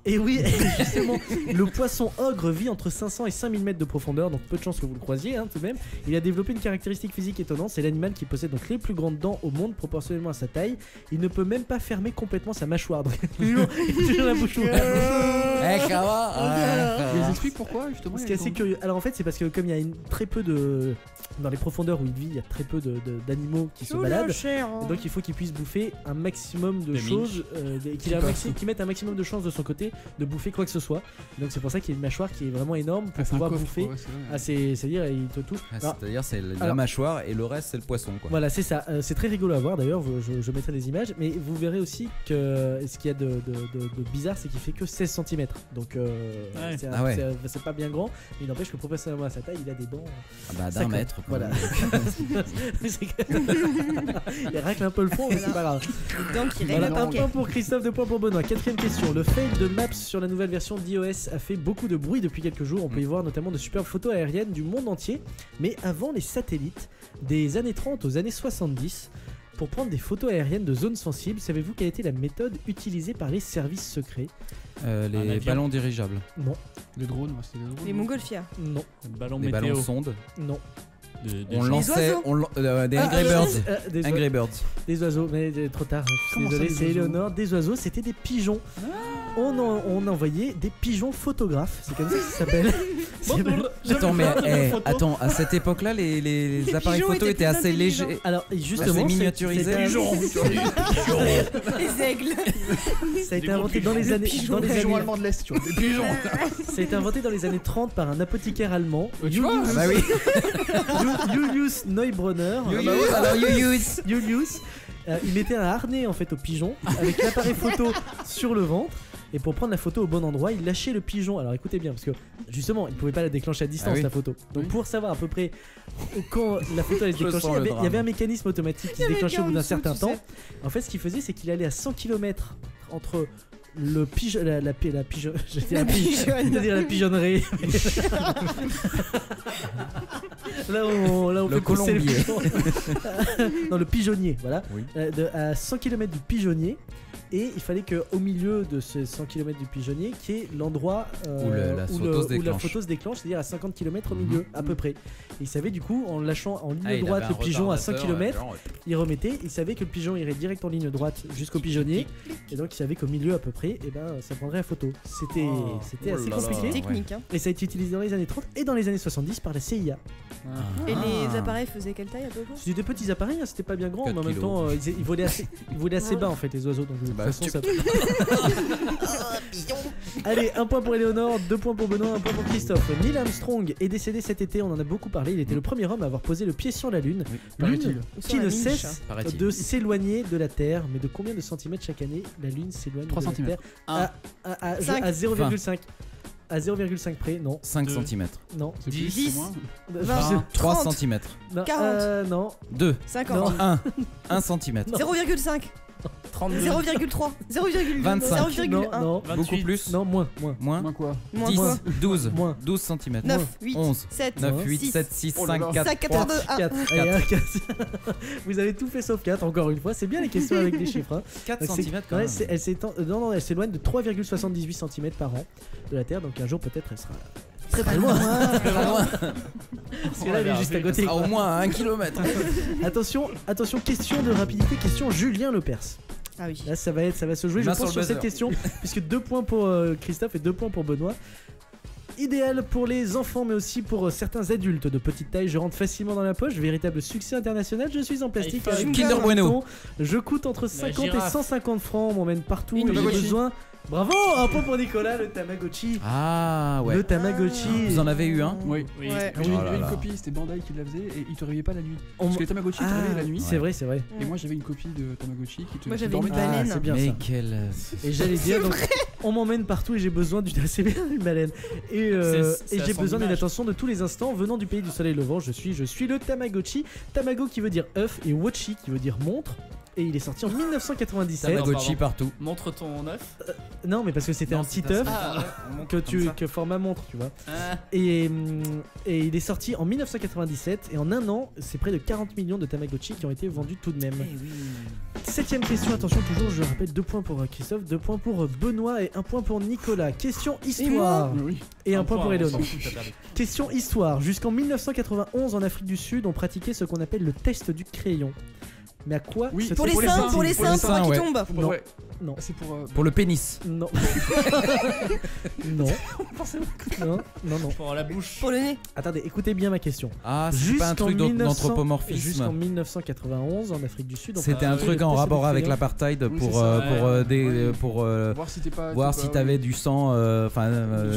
S3: Et oui, justement, le poisson ogre vit entre 500 et 5000 mètres de profondeur, donc peu de chance que vous le croisiez, hein, tout de même. Il a développé une caractéristique physique étonnante, c'est l'animal qui possède donc les plus grandes dents au monde proportionnellement à sa taille. Il ne peut même pas fermer complètement sa mâchoire, donc il a toujours la bouche ouverte.
S6: Eh, ça va.
S5: Il explique pourquoi justement.
S3: Ce qui est assez curieux. Alors en fait, c'est parce que comme il y a très peu de dans les profondeurs où il vit, il y a très peu d'animaux qui se baladent. Et donc il faut qu'il puisse bouffer un maximum de
S2: De
S3: choses, qu'il mette un maximum de chances de son côté de bouffer quoi que ce soit. Donc c'est pour ça qu'il y a une mâchoire qui est vraiment énorme pour pouvoir bouffer. C'est-à-dire il te touche. Alors,
S6: C'est-à-dire c'est la
S3: alors-
S6: mâchoire et le reste c'est le poisson quoi.
S3: voilà, c'est ça. C'est très rigolo à voir d'ailleurs. Je mettrai des images, mais vous verrez aussi que ce qu'il y a de bizarre, c'est qu'il fait que 16 cm. Donc
S2: Ouais.
S3: c'est
S6: Ah ouais.
S3: c'est pas bien grand, mais il n'empêche que proportionnellement à sa taille, il a des dents.
S6: Ah bah
S3: Ça
S6: d'un
S3: compte.
S6: mètre. quoi.
S3: Voilà. Il racle un peu le fond, mais c'est pas grave.
S4: Donc il
S3: Voilà,
S4: règle
S3: un
S4: pas.
S3: point pour Christophe, 2 points pour Benoît. Quatrième question. Le fail de Maps sur la nouvelle version d'iOS a fait beaucoup de bruit depuis quelques jours. On peut y voir notamment de superbes photos aériennes du monde entier. Mais avant les satellites, des années 30 aux années 70, pour prendre des photos aériennes de zones sensibles, savez-vous quelle était la méthode utilisée par les services secrets?
S2: Un
S6: Les
S2: avion.
S6: ballons dirigeables.
S3: Non,
S5: Les drones, ouais, c'était des drones.
S4: Les montgolfières.
S3: non,
S2: Ballon
S6: Les
S2: météo.
S6: ballons sondes.
S3: non.
S6: On
S2: gens.
S6: lançait
S4: oiseaux.
S6: des Angry Birds.
S3: Des
S6: Angry Birds.
S3: Des oiseaux, mais trop tard, je suis
S5: Comment ça,
S3: désolé,
S5: des
S3: c'est
S5: oiseaux
S3: Eleonore. Des oiseaux, c'était des pigeons. On envoyait des pigeons photographes, c'est comme ça que ça s'appelle.
S6: Attends mais attends à cette époque-là les appareils
S4: pigeons
S6: photo
S4: étaient
S6: étaient
S4: plus
S6: assez
S4: intelligents.
S6: légers.
S3: Alors justement,
S6: c'est miniaturisé.
S4: Les aigles.
S3: ça a été inventé dans les années,
S5: Pigeons allemands de l'Est, tu vois. Des pigeons.
S3: ça a été inventé dans les années 30 par un apothicaire allemand,
S5: Tu vois
S6: Ah bah oui.
S3: Julius Neubronner.
S6: Alors Julius.
S3: Julius, il mettait un harnais en fait au pigeon avec l'appareil photo sur le ventre. Et pour prendre la photo au bon endroit, il lâchait le pigeon. Alors écoutez bien, parce que justement, il pouvait pas la déclencher à distance
S6: Ah oui.
S3: la photo. Donc
S5: Oui.
S3: pour savoir à peu près quand la photo allait se
S6: Je
S3: déclencher,
S6: sens le
S3: il y avait
S6: drame.
S3: un mécanisme automatique qui se
S4: avait
S3: déclenchait au bout
S4: bien
S3: d'un
S4: en dessous,
S3: certain
S4: tu
S3: temps.
S4: sais.
S3: En fait, ce qu'il faisait, c'est qu'il allait à 100 km entre le pigeon, la pigeon, je vais dire
S4: La pigeonne.
S3: je vais dire la pigeonnerie. Là, on
S6: Le
S3: fait pousser le
S6: colombier.
S3: pigeon. Non, le pigeonnier, voilà.
S6: Oui.
S3: À 100 km du pigeonnier. Et il fallait qu'au milieu de ces 100 km du pigeonnier, qu'il y ait l'endroit
S6: Où la photo se déclenche.
S3: c'est-à-dire à 50 km au milieu, à peu près. Et il savait du coup, en lâchant en ligne
S6: il
S3: droite
S6: avait
S3: le
S6: un
S3: pigeon à 100
S6: retardateur,
S3: km,
S6: genre,
S3: il remettait, il savait que le pigeon irait direct en ligne droite jusqu'au pigeonnier. Et donc il savait qu'au milieu à peu près, et ben, ça prendrait la photo. C'était
S6: Oh
S3: assez
S6: là là.
S3: compliqué.
S4: Technique, hein.
S3: Et ça a été utilisé dans les années 30 et dans les années 70 par la CIA.
S4: Et
S6: Ah.
S4: les appareils faisaient quelle taille à peu près?
S3: C'était des petits appareils, hein, c'était pas bien grand, mais
S6: 4
S3: en même
S6: kilos.
S3: temps, ils volaient assez bas en fait, les oiseaux. Donc de toute
S6: Bah,
S3: façon,
S6: tu-
S3: ça. Allez, un point pour Eleonore, 2 points pour Benoît, 1 point pour Christophe. Neil Armstrong est décédé cet été, on en a beaucoup parlé. Il était le premier homme à avoir posé le pied sur la Lune.
S5: paraît-il.
S3: Lune
S4: Ou sur
S3: qui
S4: la
S3: ne
S4: Minche.
S3: cesse
S6: Paraît-il.
S3: de s'éloigner de la Terre. Mais de combien de centimètres chaque année la Lune s'éloigne
S5: 3
S3: de la
S5: centimètres.
S3: Terre à 0,5. À 0,5 près, non.
S6: 5
S2: Deux.
S6: cm.
S3: Non.
S5: C'est plus,
S4: 10.
S5: c'est moins.
S4: 20,
S6: 3
S4: 30.
S6: cm.
S3: Non,
S4: 40.
S3: non.
S6: 2.
S4: 50.
S6: 1 cm.
S4: 0,5.
S2: 32.
S4: 0,3. 0,2.
S6: 25.
S4: 0,1.
S3: Non, non.
S2: 28.
S6: Beaucoup plus.
S3: Non, moins.
S6: Moins.
S5: Moins quoi?
S4: Moins
S6: 10.
S4: quoi
S6: 12.
S3: Moins.
S6: 12 cm.
S4: 9, 8,
S6: 11.
S4: 7,
S6: 9, 8,
S4: 6,
S6: 7, 6,
S5: Oh là
S6: 5,
S5: là.
S6: 4,
S4: 5,
S6: 3.
S4: 82, 1.
S3: 4. Allez, un 4. Vous avez tout fait sauf 4, encore une fois. C'est bien les questions avec des chiffres. Hein.
S6: 4
S3: Donc, c'est-
S6: cm quand
S3: ouais,
S6: même.
S3: elle s'éloigne de 3,78 cm par an de la Terre. Donc un jour, peut-être, elle sera très loin. Parce que là, elle est juste à côté.
S6: À au moins à 1 km.
S3: Attention, question de rapidité, question Julien Lepers.
S4: Ah oui.
S3: Là, ça va se jouer, je
S6: Main
S3: pense,
S6: sur le
S3: sur cette
S6: buzzer.
S3: question, puisque 2 points pour Christophe et 2 points pour Benoît. Idéal pour les enfants, mais aussi pour certains adultes de petite taille. Je rentre facilement dans la poche. Véritable succès international. Je suis en plastique.
S2: iPhone.
S3: avec
S6: Kinder
S3: un
S6: Bueno.
S3: carton. Je coûte entre 50 et
S2: girafe.
S3: 150 francs. On m'emmène partout.
S5: Une
S3: Et j'ai
S5: Tamagotchi.
S3: besoin. Bravo, un point pour Nicolas, le Tamagotchi.
S6: Ah ouais.
S3: Le Tamagotchi.
S6: Vous en avez eu un?
S5: Oui.
S2: Oui.
S4: Ouais.
S5: J'avais
S6: Oh là
S5: une
S6: là.
S5: copie, c'était Bandai qui la faisait et il te réveillait pas la nuit.
S3: On-
S5: Parce que les Tamagotchi te
S3: Ah,
S5: réveillaient la nuit.
S3: c'est vrai, c'est vrai.
S5: Et moi j'avais une copie de Tamagotchi qui te
S4: Moi,
S5: qui
S4: j'avais
S5: dormait
S4: une
S5: dedans.
S4: baleine.
S3: c'est bien
S6: Mais
S3: ça.
S6: quel.
S3: Et j'allais dire, donc, on m'emmène partout et j'ai besoin d'une assez bien une baleine. Et,
S2: C'est
S3: et
S2: à
S3: j'ai
S2: son
S3: besoin d'une
S2: image.
S3: attention de tous les instants venant du pays du soleil levant. Je suis le Tamagotchi. Tamago qui veut dire œuf et Watchi qui veut dire montre. Et il est sorti en 1997.
S6: Tamagotchi
S2: pardon.
S6: partout.
S2: Montre ton œuf.
S3: Non, mais parce que c'était
S6: Non,
S3: un petit
S6: c'est
S3: œuf
S6: ça.
S3: que format montre, tu vois.
S2: Ah.
S3: Et il est sorti en 1997 et en un an, c'est près de 40 millions de Tamagotchi qui ont été vendus tout de même. Septième question, attention toujours, je rappelle 2 points pour Christophe, 2 points pour Benoît et 1 point pour Nicolas. Question histoire
S5: Oui.
S3: et 1 point pour
S2: on
S3: Eleonore.
S2: s'en fout, t'as perdu.
S3: Question histoire. Jusqu'en 1991 en Afrique du Sud, on pratiquait ce qu'on appelle le test du crayon. Mais à quoi
S5: Oui,
S3: ce
S4: Pour les
S3: test
S4: seins,
S3: sert-il
S4: pour les seins, pour pas
S6: seins,
S4: qu'ils
S6: ouais.
S4: tombent.
S3: Non.
S5: Ouais.
S3: Non.
S5: C'est pour.
S6: Pour le pénis.
S3: Non. non. Non, non, non.
S2: Pour la bouche.
S4: Pour le nez.
S3: Attendez, écoutez bien ma question.
S6: Ah, c'est pas un truc
S3: Jusqu'en
S6: d'anthropomorphisme.
S3: 1991 en Afrique du Sud. on
S6: C'était un
S3: pratiquait
S6: truc
S3: le
S6: en
S3: test
S6: rapport
S3: du
S6: avec
S3: crayon.
S6: l'apartheid
S5: Oui,
S6: pour
S5: c'est ça.
S6: voir
S5: Voir si t'es pas.
S6: voir
S5: t'es
S6: si
S5: pas-
S6: t'avais du sang, enfin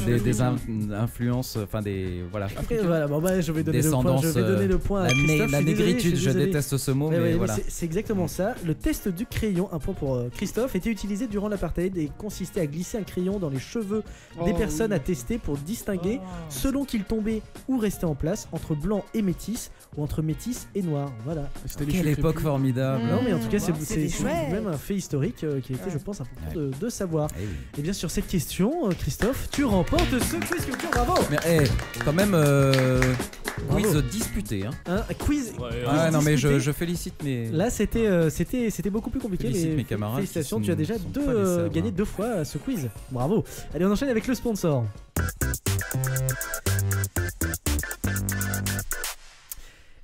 S5: Oui,
S6: des
S5: oui.
S6: influences, enfin des voilà.
S3: Après, voilà, bon bah je vais donner le point.
S6: Descendance,
S3: Je vais donner le point à
S6: La,
S3: Christophe.
S6: la
S3: je suis désolé,
S6: négritude,
S3: suis
S6: je
S3: désolé.
S6: déteste ce mot,
S3: Ouais,
S6: mais
S3: ouais,
S6: voilà.
S3: c'est exactement ça. Le test du crayon, un point pour Christophe, était utilisé durant l'apartheid et consistait à glisser un crayon dans les cheveux des
S5: Oh,
S3: personnes
S5: oui.
S3: à tester pour distinguer
S2: Oh.
S3: selon qu'ils tombaient ou restaient en place entre blanc et métis ou entre métis et noir. Voilà.
S5: C'était les
S6: Quelle
S5: cheveux
S6: époque
S5: crépus.
S6: formidable.
S4: Mmh.
S3: Non mais en tout cas c'est
S4: C'était chouette.
S3: même un fait historique qui était
S4: Ouais.
S3: je pense important
S6: Ouais.
S3: de savoir.
S6: Eh oui.
S3: Et bien sur cette question Christophe tu remportes ce quiz culture, bravo.
S6: Mais quand même
S3: Bravo.
S6: quiz disputé hein.
S3: Un quiz.
S2: Ouais,
S6: Ah non mais
S3: disputé.
S6: je félicite mes
S3: Là c'était beaucoup plus compliqué.
S6: Félicite
S3: mais
S6: mes camarades
S3: félicitations,
S6: qui
S3: tu as
S6: sont-
S3: déjà
S6: sont pas laissés avoir.
S3: gagné 2 fois ce quiz. Bravo. Allez on enchaîne avec le sponsor.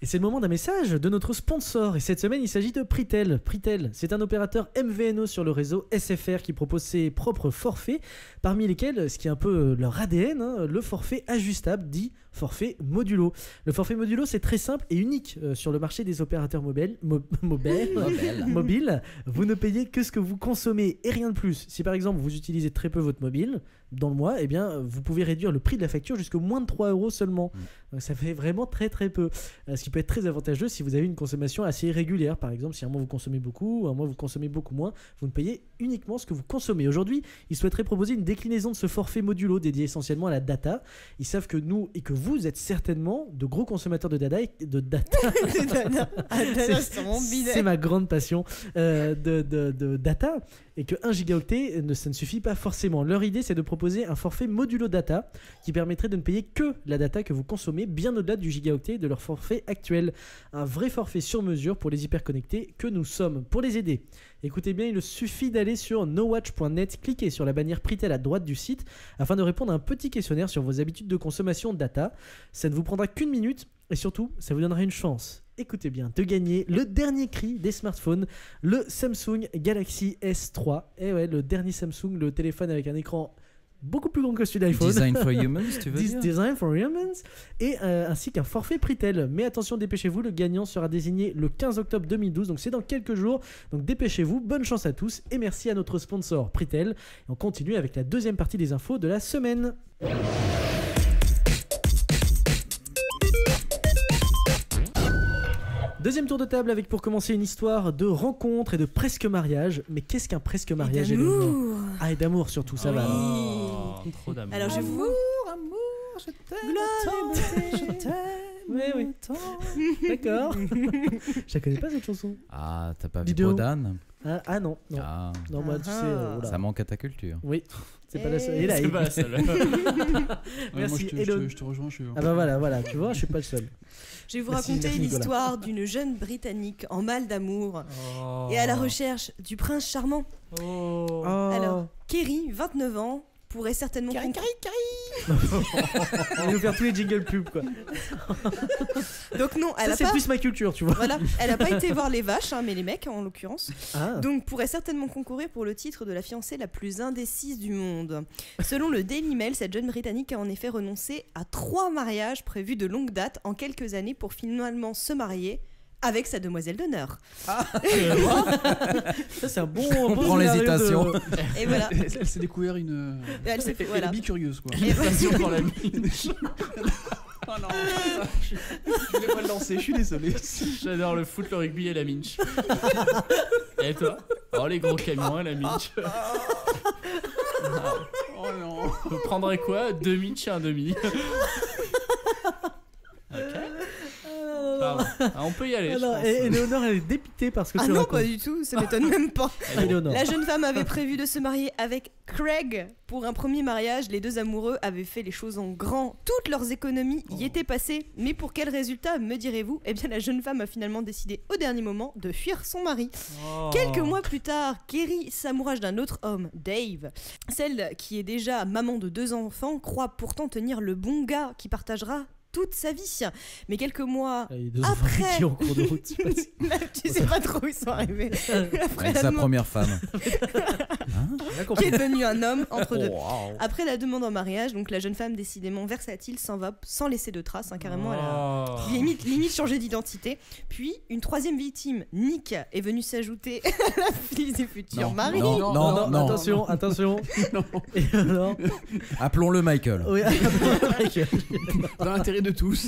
S3: Et c'est le moment d'un message de notre sponsor. Et cette semaine, il s'agit de Pritel. Pritel, c'est un opérateur MVNO sur le réseau SFR qui propose ses propres forfaits, parmi lesquels, ce qui est un peu leur ADN, hein, le forfait ajustable, dit forfait modulo. Le forfait modulo, c'est très simple et unique sur le marché des opérateurs mobiles. Mobile. Vous ne payez que ce que vous consommez et rien de plus. Si par exemple vous utilisez très peu votre mobile dans le mois, eh bien vous pouvez réduire le prix de la facture jusqu'à moins de 3 € seulement. Donc ça fait vraiment très très peu. Ce qui peut être très avantageux si vous avez une consommation assez irrégulière. Par exemple, si un mois vous consommez beaucoup, un mois vous consommez beaucoup moins, vous ne payez uniquement ce que vous consommez. Aujourd'hui, ils souhaiteraient proposer une déclinaison de ce forfait modulo dédié essentiellement à la data. Ils savent que nous et que vous êtes certainement de gros consommateurs de data.
S4: C'est vraiment bidon.
S3: C'est ma grande passion de data. et que 1 gigaoctet, ça ne suffit pas forcément. Leur idée, c'est de proposer un forfait modulo data qui permettrait de ne payer que la data que vous consommez, bien au-delà du gigaoctet de leur forfait actuel. Un vrai forfait sur mesure pour les hyperconnectés que nous sommes. Pour les aider, écoutez bien, il suffit d'aller sur nowatch.net, cliquez sur la bannière Pritel à droite du site afin de répondre à un petit questionnaire sur vos habitudes de consommation de data. Ça ne vous prendra qu'une minute et surtout, ça vous donnera une chance. Écoutez bien, de gagner le dernier cri des smartphones, le Samsung Galaxy S3. Et ouais, le dernier Samsung, le téléphone avec un écran beaucoup plus grand que celui d'iPhone.
S6: Design for Humans, tu veux dire?
S3: Design for Humans. Et ainsi qu'un forfait Pritel. Mais attention, dépêchez-vous, le gagnant sera désigné le 15 octobre 2012, donc c'est dans quelques jours. Donc dépêchez-vous, bonne chance à tous et merci à notre sponsor Pritel. Et on continue avec la deuxième partie des infos de la semaine. Deuxième tour de table avec pour commencer une histoire de rencontre et de presque mariage. Mais qu'est-ce qu'un presque mariage,
S4: d'amour.
S3: Ah, et d'amour surtout, ça va.
S2: Oh, trop d'amour.
S4: Alors je vous...
S5: je t'aime,
S4: je t'aime.
S3: Oui. D'accord. Je la connais pas cette chanson.
S6: Ah, t'as pas vu
S3: Vidéo.
S6: Bodan?
S3: Ah non.
S6: Ah,
S3: Non, moi tu sais. Voilà.
S6: ça manque à ta culture.
S3: Oui, c'est pas la seule. Et là,
S2: C'est
S3: il-
S2: pas la seule.
S3: Merci,
S5: moi,
S3: Elon.
S5: je te rejoins.
S3: Ah bah voilà, tu vois, je suis pas le seul.
S4: Je vais vous
S3: Merci,
S4: raconter
S3: merci, Nicolas.
S4: l'histoire d'une jeune Britannique en mal d'amour
S2: Oh.
S4: et à la recherche du prince charmant.
S2: Oh.
S4: Alors, Kerry, 29 ans, pourrait certainement...
S3: On va nous faire tous les jingle pubs quoi.
S4: Donc non, elle
S3: Ça
S4: a
S3: c'est
S4: pas...
S3: plus ma culture, tu vois.
S4: Voilà, elle a pas été voir les vaches, hein, mais les mecs en l'occurrence.
S3: Ah.
S4: Donc pourrait certainement concourir pour le titre de la fiancée la plus indécise du monde. Selon le Daily Mail, cette jeune Britannique a en effet renoncé à 3 mariages prévus de longue date en quelques années pour finalement se marier avec sa demoiselle d'honneur.
S3: Ça c'est un bon.
S6: Prends
S3: scénario
S6: l'hésitation.
S3: de-
S4: Et voilà,
S5: Elle s'est découvert une.
S4: elle s'est fait... Voilà.
S5: Une bicurieuse, quoi.
S4: Et voilà.
S2: Passion pour la minche.
S5: Oh non, je vais pas le lancer, je suis désolé.
S2: J'adore le foot, le rugby et la minche. Et toi? Oh, les gros camions et la minche.
S5: Oh non.
S2: Vous prendrez quoi? 2 minches et un demi. Pardon. Ah, on peut y aller.
S3: Ah
S2: je
S3: non,
S2: pense.
S3: et Léonore elle est dépitée parce que
S4: Ah
S3: tu
S4: non,
S3: racontes.
S4: pas du tout, ça m'étonne même pas.
S3: Ah, Léonore.
S4: La jeune femme avait prévu de se marier avec Craig pour un premier mariage. Les deux amoureux avaient fait les choses en grand. Toutes leurs économies y étaient passées. Mais pour quel résultat, me direz-vous? Eh bien, la jeune femme a finalement décidé au dernier moment de fuir son mari.
S2: Oh.
S4: Quelques mois plus tard, Kerry s'amourage d'un autre homme, Dave. Celle qui est déjà maman de 2 enfants croit pourtant tenir le bon gars qui partagera toute sa vie. Mais quelques mois
S3: Il y a deux enfants
S4: après-
S3: qui ont en cours de route. c'est pas si-
S4: tu sais pas trop où ils sont arrivés. Après
S6: Avec
S4: la
S6: sa
S4: demande-
S6: première femme.
S3: J'ai
S4: qui
S3: compris.
S4: est devenu un homme entre deux.
S6: Oh, wow.
S4: Après la demande en mariage, donc la jeune femme décidément versatile s'en va sans laisser de traces, hein, carrément elle a
S2: Oh.
S4: limite changé d'identité. Puis une troisième victime, Nick, est venue s'ajouter à la fille des futurs
S6: Non,
S4: maris.
S6: non,
S3: Non,
S6: non.
S3: attention. Et alors
S6: Appelons-le Michael.
S3: Oui, Michael.
S5: Dans l'intérêt de tous.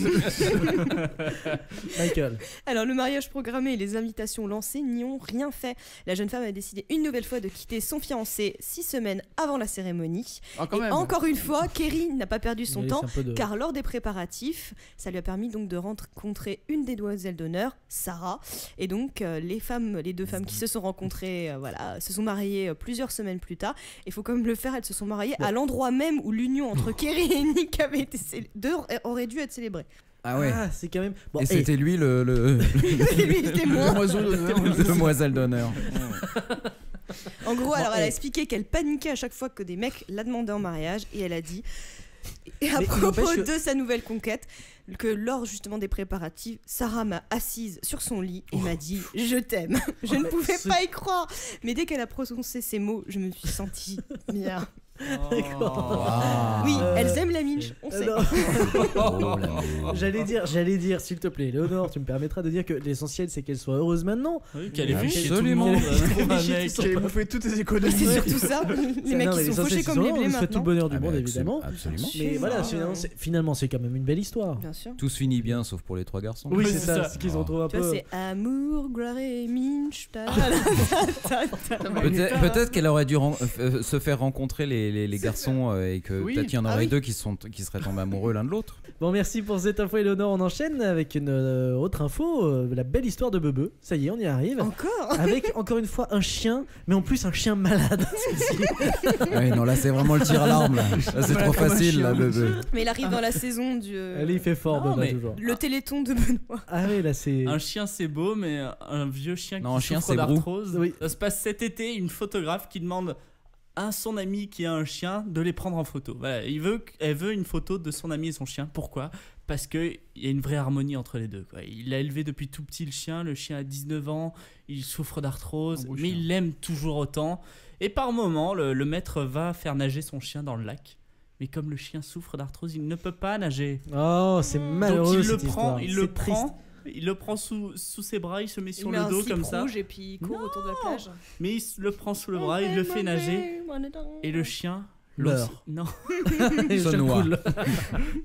S3: Michael.
S4: Alors le mariage programmé et les invitations lancées n'y ont rien fait. La jeune femme a décidé une nouvelle fois de quitter son fiancé 6 semaines avant la cérémonie.
S5: Ah, quand
S4: Et
S5: même.
S4: encore une fois, Kerry n'a pas perdu son
S3: Il
S4: temps.
S3: laisse un peu de-
S4: Car lors des préparatifs, ça lui a permis donc de rencontrer une des demoiselles d'honneur, Sarah. Et donc les deux femmes qui se sont rencontrées, se sont mariées plusieurs semaines plus tard. Il faut quand même le faire, elles se sont mariées à l'endroit même où l'union entre Kerry et Nick avait été aurait dû être célébrée.
S6: Ah ouais.
S3: Ah, c'est quand même. Bon,
S6: Et c'était lui le
S4: Lui, c'était moi.
S5: Demoiselle d'honneur.
S6: demoiselle d'honneur.
S4: En gros, alors elle a
S3: et-
S4: expliqué qu'elle paniquait à chaque fois que des mecs la demandaient en mariage et elle a dit, et à
S3: Mais
S4: propos
S3: n'empêche que-
S4: de sa nouvelle conquête, que lors justement des préparatifs, Sarah m'a assise sur son lit et m'a dit « Je t'aime ». Je ne
S3: mais
S4: pouvais
S3: ce-
S4: pas y croire, mais dès qu'elle a prononcé ces mots, je me suis sentie bien.
S6: Wow.
S4: Oui,
S3: Euh,
S4: elles aiment la minche, on sait.
S3: non.
S6: Oh, la minche.
S3: J'allais dire, s'il te plaît, Léonore, tu me permettras de dire que l'essentiel c'est qu'elle soit heureuse maintenant.
S2: Oui, qu'elle ait
S6: Oui,
S2: fait chier tout le
S6: absolument.
S2: monde.
S3: Qu'elle ait
S2: Un
S3: chier
S2: mec.
S3: tout
S5: Qui avait
S3: son-
S5: bouffé toutes tes
S4: C'est
S5: économies.
S4: surtout ça, les mecs
S3: Non,
S4: qui
S3: mais
S4: sont
S3: l'essentiel,
S4: fauchés
S3: c'est
S4: comme les
S3: ça,
S4: blés
S3: on souhaite tout le
S4: maintenant.
S3: bonheur du
S6: Ah
S3: monde
S6: bah,
S3: évidemment.
S6: Absolument.
S3: Mais voilà,
S4: Ah.
S3: finalement c'est quand même une belle histoire.
S4: Bien sûr.
S6: Tout se finit bien sauf pour les 3 garçons.
S3: Oui,
S2: Oui,
S3: c'est
S2: c'est
S3: ça,
S2: ça.
S3: c'est qu'ils se retrouvent un
S4: Tu vois,
S3: peu.
S4: c'est amour, gloire et minche.
S6: Peut-être qu'elle aurait dû se faire rencontrer les garçons et que
S5: Oui.
S6: peut-être il y en
S4: Ah
S6: aurait
S4: oui.
S6: deux qui seraient tombés amoureux l'un de l'autre.
S3: Bon, merci pour cette info, Eleonore. On enchaîne avec une autre info, la belle histoire de Bebe. Ça y est, on y arrive.
S4: Encore
S3: Avec encore une fois un chien, mais en plus un chien malade.
S6: Ouais, non, là c'est vraiment le tir à l'arme. Là, c'est trop
S5: comme un
S6: facile,
S5: chien.
S6: là, bébé.
S4: Mais il arrive dans la saison du.
S3: Allez, il fait fort,
S2: Non,
S3: Bebe,
S2: mais-
S3: toujours.
S4: Le téléthon de Benoît.
S3: Ah oui, là c'est.
S2: Un chien c'est beau, mais un vieux chien
S6: Non,
S2: qui
S6: un chien,
S2: souffre
S6: c'est Brou.
S2: d'arthrose.
S3: Oui.
S2: Ça se passe cet été, une photographe qui demande à son ami qui a un chien de les prendre en photo. Voilà, elle veut une photo de son ami et son chien. Pourquoi ? Parce qu'il y a une vraie harmonie entre les deux, quoi. Il l'a élevé depuis tout petit, le chien a 19 ans, il souffre d'arthrose,
S5: Un beau
S2: mais
S5: chien.
S2: il l'aime toujours autant. Et par moment, le maître va faire nager son chien dans le lac. Mais comme le chien souffre d'arthrose, il ne peut pas nager.
S3: Oh, c'est malheureux.
S2: Donc il le
S3: cette
S2: prend,
S3: histoire.
S2: il le prend sous ses bras, il se met sur
S4: Il met
S2: le
S4: un
S2: dos
S4: slip
S2: comme ça.
S4: rouge et puis il court autour de la plage.
S2: Mais le prend sous le bras, il le fait nager. Et le chien
S3: Meurt.
S2: Non,
S3: triste.
S6: Se
S3: Je
S6: noie.
S3: coule.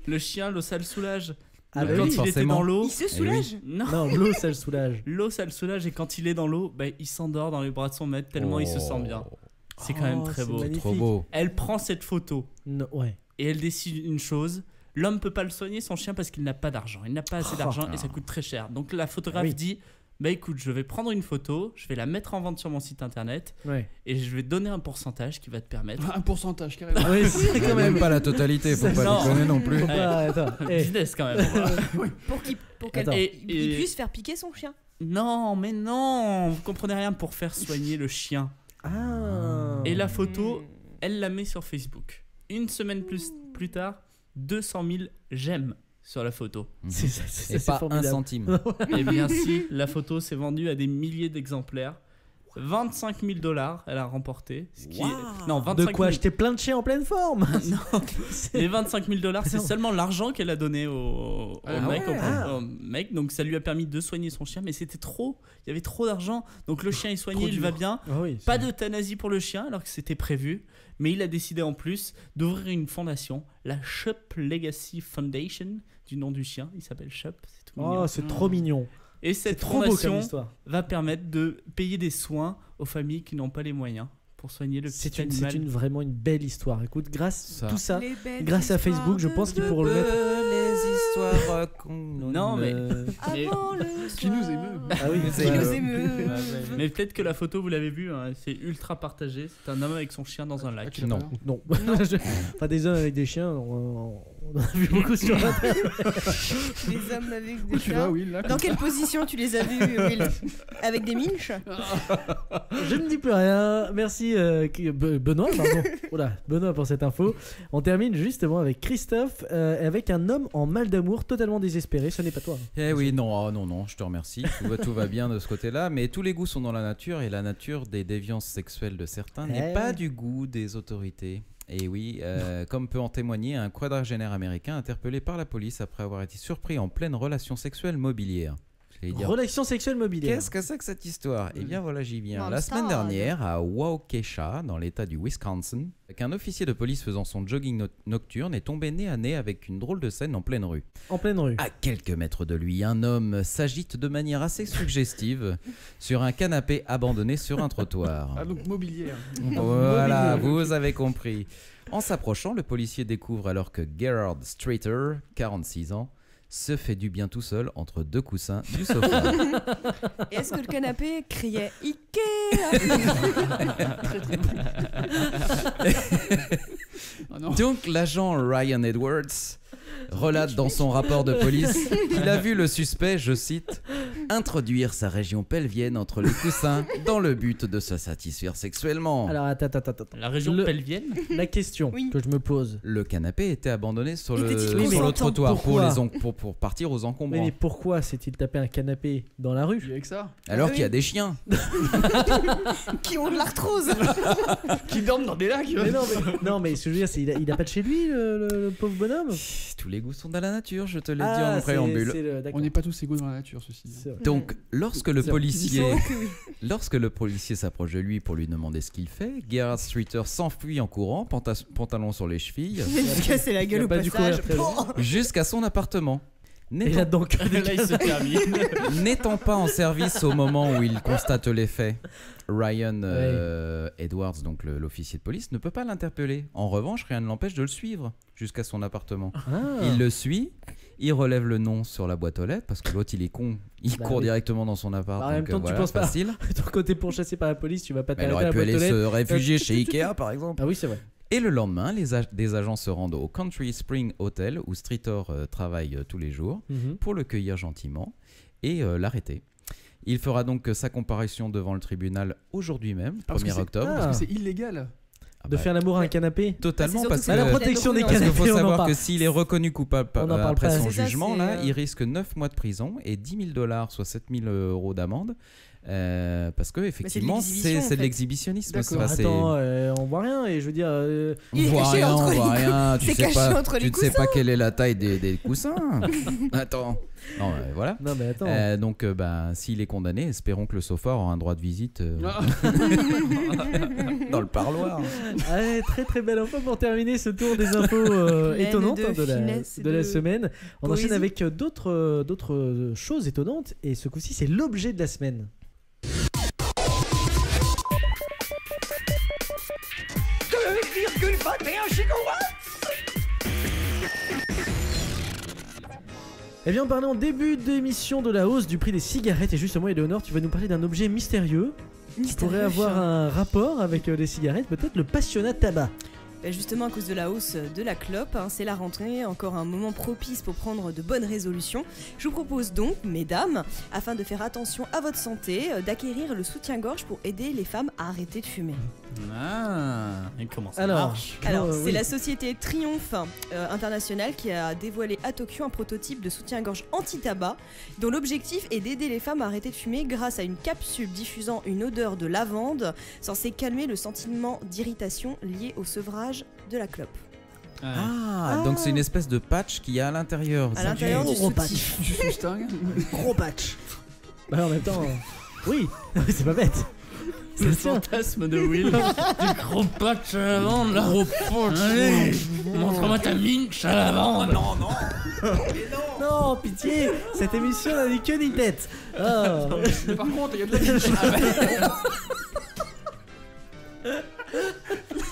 S2: le chien, l'eau, ça le soulage.
S3: Ah
S2: Donc,
S3: bah
S2: quand
S3: oui.
S2: il était
S6: Forcément.
S2: dans l'eau,
S4: Il se soulage.
S2: non,
S3: Non, l'eau, ça le soulage.
S2: l'eau, ça le soulage. Et quand il est dans l'eau, bah, il s'endort dans les bras de son maître tellement il se sent bien. C'est quand même
S3: Oh,
S2: très
S3: c'est
S2: beau.
S3: magnifique.
S6: Trop beau.
S2: Elle prend cette photo
S3: Non, ouais.
S2: et elle décide une chose. L'homme peut pas le soigner, son chien, parce qu'il n'a pas d'argent. Il n'a pas assez d'argent et ça coûte très cher. Donc la photographe
S3: Oui.
S2: dit, bah écoute, je vais prendre une photo, je vais la mettre en vente sur mon site internet
S3: Ouais.
S2: et je vais te donner un pourcentage qui va te permettre.
S5: Un pourcentage, carrément.
S3: Oui, c'est quand
S6: Même
S3: même.
S6: pas la totalité, faut
S3: Ça,
S6: pas
S2: non.
S6: déconner non plus.
S3: Faut pas- attends. Eh.
S2: Business quand même.
S4: Pour qu'elle
S3: Attends.
S4: il puisse faire piquer son chien.
S2: Non, mais non, vous comprenez rien, pour faire soigner le chien.
S3: Ah.
S2: Et la photo, elle la met sur Facebook. Une semaine plus tard, 200 000 j'aime sur la photo.
S3: C'est ça, c'est
S6: Et
S3: c'est
S6: pas un
S3: formidable.
S6: centime.
S2: Eh bien si, la photo s'est vendue à des milliers d'exemplaires. 25 000 $, elle a remporté. Ce qui est... Non, 25
S3: De
S2: 000...
S3: quoi acheter plein de chiens en pleine forme.
S2: Non, les 25 000 $, c'est
S3: Non.
S2: seulement l'argent qu'elle a donné au
S5: Ah
S2: mec,
S3: ouais.
S2: au mec. Donc ça lui a permis de soigner son chien, mais c'était trop. Il y avait trop d'argent. Donc le chien est soigné,
S5: Trop
S2: il
S5: dur.
S2: va bien.
S3: Ah oui,
S2: Pas
S3: c'est-
S2: d'euthanasie pour le chien alors que c'était prévu, mais il a décidé en plus d'ouvrir une fondation, la Shup Legacy Foundation, du nom du chien, il s'appelle Shup, c'est tout mignon.
S3: Oh, c'est trop mignon.
S2: Et
S3: C'est
S2: cette
S3: trop beau comme
S2: fondation
S3: histoire.
S2: va permettre de payer des soins aux familles qui n'ont pas les moyens pour soigner le petit
S3: C'est
S2: animal.
S3: vraiment une belle histoire. Écoute, grâce
S6: Ça.
S3: tout ça,
S4: Les belles
S3: grâce à
S4: histoires
S3: Facebook, je
S4: de
S3: pense qu'ils pourront le mettre.
S6: Les histoires qu'on
S2: Non, mais-
S4: Avant le
S5: Qui nous
S4: soir.
S5: émeut.
S3: Ah oui,
S6: C'est
S4: Qui
S3: ça,
S4: nous émeut.
S2: Mais peut-être que la photo, vous l'avez vue, hein, c'est ultra partagé. C'est un homme avec son chien dans un
S5: Ah,
S2: lac.
S5: tu l'as
S6: Non.
S5: pas là
S3: non. Enfin, des hommes avec des chiens, on en a vu beaucoup sur Internet.
S4: Les hommes avec
S5: Où
S4: des
S5: tu vas,
S4: chiens.
S5: Will, là
S4: Dans quelle position tu les as vus, Will? Avec des minches?
S3: Je ne dis plus rien. Merci Benoît, pardon. Oula, Benoît pour cette info. On termine justement avec Christophe, avec un homme en mal d'amour totalement désespéré. Ce n'est pas toi.
S6: Eh oui, non, oh, non, je te remercie. Tout va bien de ce côté-là, mais tous les goûts sont dans la nature et la nature des déviances sexuelles de certains n'est
S3: Eh.
S6: pas du goût des autorités. Et oui, comme peut en témoigner un quadragénaire américain interpellé par la police après avoir été surpris en pleine relation sexuelle mobilière. J'allais dire,
S3: Relation sexuelle mobilière.
S6: qu'est-ce que c'est que cette histoire Eh bien voilà, j'y viens. La
S4: Monster.
S6: semaine dernière, à Waukesha, dans l'état du Wisconsin, qu'un officier de police faisant son jogging nocturne est tombé nez à nez avec une drôle de scène en pleine rue.
S3: En pleine rue.
S6: À quelques mètres de lui, un homme s'agite de manière assez suggestive sur un canapé abandonné sur un trottoir.
S5: Ah, donc mobilière.
S6: Voilà, vous avez compris. En s'approchant, le policier découvre alors que Gerard Strater, 46 ans, se fait du bien tout seul entre deux coussins du sofa.
S4: Et est-ce que le canapé criait Ikea?
S5: Ah non.
S6: Donc l'agent Ryan Edwards relate dans son rapport de police qu'il a vu le suspect, je cite, introduire sa région pelvienne entre les coussins dans le but de se satisfaire sexuellement.
S3: Alors attends.
S2: La région
S3: Le-
S2: pelvienne.
S3: La question
S4: Oui.
S3: que je me pose.
S6: Le canapé était abandonné sur le,
S4: Était-il
S6: sur le
S4: consentant?
S6: trottoir pour,
S3: Pourquoi
S6: pour partir aux encombrants.
S3: Mais pourquoi s'est-il tapé un canapé dans la
S5: Il y
S3: rue?
S5: a que ça.
S6: Alors
S4: Ah
S6: qu'il y a
S4: oui.
S6: des chiens.
S4: Qui ont de l'arthrose?
S5: Qui dorment dans des lacs.
S3: Non, mais ce que je veux dire, c'est il a pas de chez lui, le pauvre bonhomme.
S6: Tous les goûts sont dans la nature, je te l'ai dit
S3: Ah,
S6: en
S3: c'est-
S6: préambule.
S3: c'est le- d'accord.
S5: On n'est pas tous égaux dans la nature, ceci dit.
S3: C'est vrai.
S6: Donc, lorsque le
S3: C'est vrai.
S6: policier,
S4: Disons que oui.
S6: lorsque le policier s'approche de lui pour lui demander ce qu'il fait, Gerard Streeter s'enfuit en courant, pantalon sur les chevilles,
S4: Il vient de se casser la
S3: Il
S4: gueule
S3: a
S4: au
S3: pas dû courir
S4: passage.
S3: très loin.
S4: Oh.
S6: jusqu'à son appartement.
S3: Et là donc,
S2: Là, il se termine.
S6: N'étant pas en service au moment où il constate les faits, Ryan Edwards, donc l'officier de police, ne peut pas l'interpeller. En revanche, rien ne l'empêche de le suivre jusqu'à son appartement. Il le suit, il relève le nom sur la boîte aux lettres parce que l'autre il est con, il court directement dans son appart.
S3: En même temps, tu penses
S6: facile.
S3: pas. Quand t'es pourchassé par la police, tu vas pas
S6: Mais il
S3: t'arrêter à
S6: aurait
S3: la
S6: pu
S3: boîte aux
S6: aller se
S3: lettres.
S6: réfugier chez Ikea par exemple.
S3: Ah oui, c'est vrai.
S6: Et le lendemain, des agents se rendent au Country Spring Hotel où Streeter travaille tous les jours pour le cueillir gentiment et l'arrêter. Il fera donc sa comparution devant le tribunal aujourd'hui même, 1er octobre.
S5: Parce que c'est illégal.
S3: De faire l'amour à un canapé.
S6: Totalement, parce que
S3: la protection des
S6: parce qu'il
S3: canapés,
S6: faut
S3: on en
S6: savoir
S3: parle.
S6: que s'il est reconnu coupable
S3: On en parle
S6: après
S3: pas.
S6: son
S4: C'est ça,
S6: jugement,
S4: c'est,
S6: là, il risque 9 mois de prison et 10 000 $, soit 7 000 € d'amende. Parce que effectivement,
S4: l'exhibition, en
S6: c'est
S4: fait.
S6: de l'exhibitionnisme.
S3: D'accord.
S6: Enfin,
S3: Attends, on voit rien et je veux dire.
S4: Il est
S6: on voit
S4: caché
S6: rien,
S4: entre
S6: on
S4: les
S6: voit rien. Tu
S4: c'est
S6: sais
S4: caché
S6: pas,
S4: entre les
S6: tu ne sais
S4: coussins.
S6: pas quelle est la taille des coussins. Attends. Non, voilà.
S3: Non mais attends.
S6: Donc, s'il est condamné, espérons que le sofa aura un droit de visite dans le parloir.
S3: Allez, très très belle info pour terminer ce tour des infos étonnantes
S4: de
S3: de
S4: finesse et
S3: la
S4: de
S3: semaine. On
S4: poésie.
S3: enchaîne avec d'autres choses étonnantes et ce coup-ci c'est l'objet de la semaine. Eh bien, on parlait en début d'émission de la hausse du prix des cigarettes et justement, Eleonore, tu vas nous parler d'un objet mystérieux qui pourrait avoir un rapport avec les cigarettes, peut-être le passionnat tabac.
S4: Justement à cause de la hausse de la clope, c'est la rentrée, encore un moment propice pour prendre de bonnes résolutions. Je vous propose donc, mesdames, afin de faire attention à votre santé, d'acquérir le soutien-gorge pour aider les femmes à arrêter de fumer.
S2: Et comment ça
S3: Alors,
S2: marche?
S4: Alors, c'est
S3: oui.
S4: la société Triomphe International qui a dévoilé à Tokyo un prototype de soutien-gorge anti-tabac dont l'objectif est d'aider les femmes à arrêter de fumer grâce à une capsule diffusant une odeur de lavande censée calmer le sentiment d'irritation lié au sevrage de la clope.
S6: Donc c'est une espèce de patch qu'il y a à l'intérieur.
S4: À l'intérieur du
S3: gros
S4: soutif.
S5: Tu sustingues.
S3: Gros patch. Bah en même temps, oui, c'est pas bête.
S2: C'est le
S3: Ça tient.
S2: fantasme de Will. Du gros patch à lavande là. Gros patch. Allez, montre-moi ta minche à lavande. Non.
S3: Non, pitié, cette émission n'a ni queue ni tête. Ah.
S5: Mais par contre, il y a de la biche.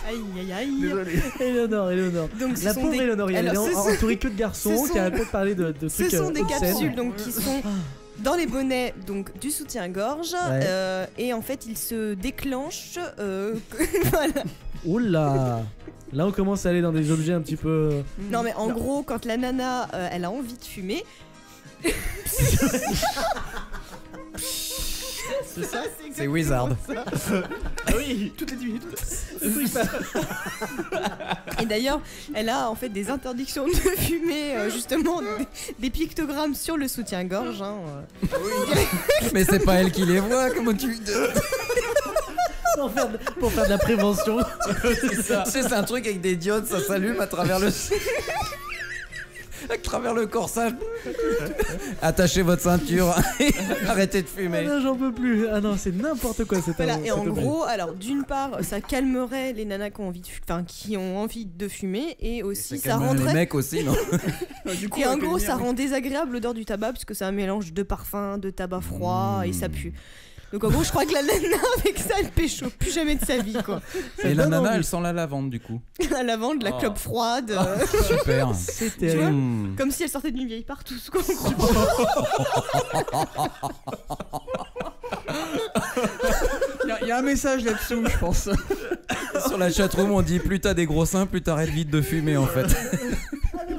S4: Aïe aïe aïe.
S5: Désolé.
S3: Eleonore.
S4: Donc, ce
S3: La
S4: sont
S3: pauvre
S4: des-
S3: Eleonore, elle est
S4: Alors, ce sont-
S3: entourée que de garçons
S4: ce
S3: qui
S4: sont-
S3: arrêtent pas de parler de
S4: Ce
S3: trucs
S4: sont des
S3: obscènes.
S4: capsules donc qui sont dans les bonnets donc du soutien-gorge
S3: Ouais.
S4: et en fait ils se déclenchent voilà.
S3: Oula. Là on commence à aller dans des objets un petit peu...
S4: Non mais en gros quand la nana elle a envie de fumer
S2: C'est ça?
S6: C'est Wizard.
S2: Ah oui.
S5: Toutes les 10 minutes.
S4: et d'ailleurs elle a en fait des interdictions de fumer justement des pictogrammes sur le soutien-gorge hein,
S6: Mais c'est pas elle qui les voit, comment tu...
S3: pour faire de la prévention.
S6: C'est un truc avec des diodes, ça s'allume à travers le... à travers le corsage. Attachez votre ceinture. Arrêtez de
S3: Ah
S6: fumer.
S3: non, j'en peux plus. Ah non, c'est n'importe quoi cette
S4: voilà, et
S3: cet
S4: en
S3: objet.
S4: gros, alors d'une part, ça calmerait les nanas qui ont envie qui ont envie de fumer, et aussi ça
S6: calme
S4: rendrait.
S6: les mecs aussi, non?
S4: Et en gros, ça rend désagréable l'odeur du tabac puisque c'est un mélange de parfum, de tabac froid et ça pue. Donc en gros, je crois que la nana avec ça, elle pécho plus jamais de sa vie quoi.
S6: Et la
S3: donne
S6: nana,
S3: envie.
S6: elle sent la lavande du coup.
S4: La lavande, la clope froide,
S6: Super.
S3: C'est
S4: tu vois
S3: terrible.
S4: comme si elle sortait d'une vieille partouze quoi.
S5: Il y a un message là-dessous, je pense.
S6: Sur la chatroom, on dit plus t'as des gros seins, plus t'arrêtes vite de fumer en fait.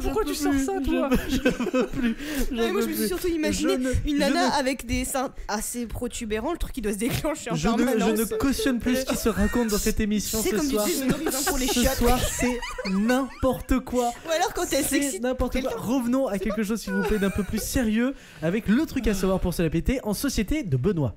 S5: Pourquoi tu sors ça, toi?
S3: Je veux plus.
S4: Ouais, moi je me suis surtout imaginé une
S3: je
S4: nana
S3: ne-
S4: avec des seins assez protubérants, le truc qui doit se déclencher en
S3: Je
S4: permanence.
S3: ne cautionne plus ce qui se raconte dans cette émission
S4: C'est
S3: ce
S4: comme du
S3: soir.
S4: désodorant pour les
S3: Ce
S4: chiottes.
S3: soir, c'est n'importe quoi.
S4: Ou alors quand elle
S3: C'est
S4: s'excite.
S3: n'importe quoi. Revenons à quelque chose, s'il vous plaît, d'un peu plus sérieux avec le truc à savoir pour se la péter en société de Benoît.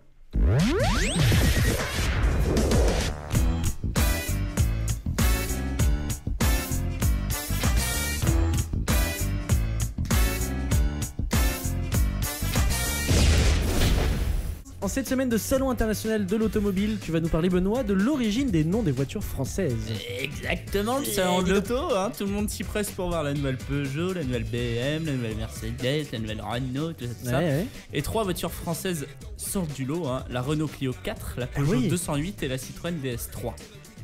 S3: En cette semaine de Salon international de l'automobile, tu vas nous parler, Benoît, de l'origine des noms des voitures françaises.
S2: Exactement, le salon de l'auto, hein, tout le monde s'y presse pour voir la nouvelle Peugeot, la nouvelle BM, la nouvelle Mercedes, la nouvelle Renault, tout ça.
S3: Ouais.
S2: Et 3 voitures françaises sortent du lot, hein, la Renault Clio 4, la Peugeot 208 et la Citroën DS3.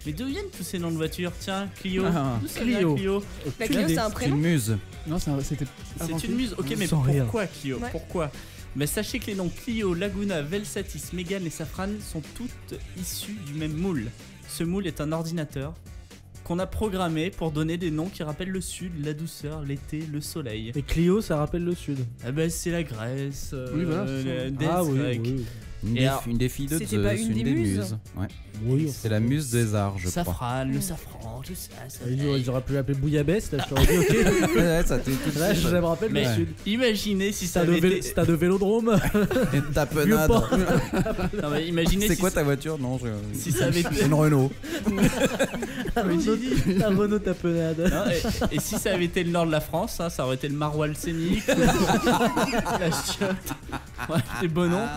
S2: Mais d'où viennent tous ces noms de voitures? Tiens, Clio. D'où ça vient, Clio.
S4: La Clio, c'est un
S6: C'est
S4: prénom.
S6: une muse.
S5: Non, c'était.
S2: C'est une muse. Ok, mais
S3: Sans rire.
S2: pourquoi Clio?
S4: Ouais.
S2: Pourquoi? Mais sachez que les noms Clio, Laguna, Velsatis, Mégane et Safran sont toutes issus du même moule. Ce moule est un ordinateur qu'on a programmé pour donner des noms qui rappellent le sud, la douceur, l'été, le soleil.
S3: Et Clio, ça rappelle le sud.
S2: Ah ben c'est la Grèce,
S5: Oui, voilà, c'est ça.
S2: la Grèce,
S3: Ah oui,
S2: grec.
S3: oui.
S2: Et
S6: Une des filles de
S4: c'était
S6: Zeus,
S4: pas une des muses
S6: Ouais.
S3: Oui,
S6: C'est la muse des arts, je crois.
S2: Safran, le safran, tout ça.
S3: Ils auraient pu l'appeler Bouillabaisse, là je t'aurais dit ok.
S6: Ouais, ça t'est tout de
S3: Là,
S6: suite.
S3: je me rappelle
S2: Mais
S3: le sud.
S2: imaginez si ça
S3: Stade
S2: avait
S3: de,
S2: été...
S3: stade de Vélodrome.
S6: Et tapenade.
S3: Vieux-Port.
S2: Non, mais imaginez
S6: C'est
S2: si
S6: quoi
S2: ça-
S6: ta voiture? Non,
S2: si ça avait été...
S6: une Renault.
S3: La Renault tapenade.
S2: Non, et si ça avait été le nord de la France, hein, ça aurait été le maroilles scénique, la chiotte. Ouais, des beaux noms.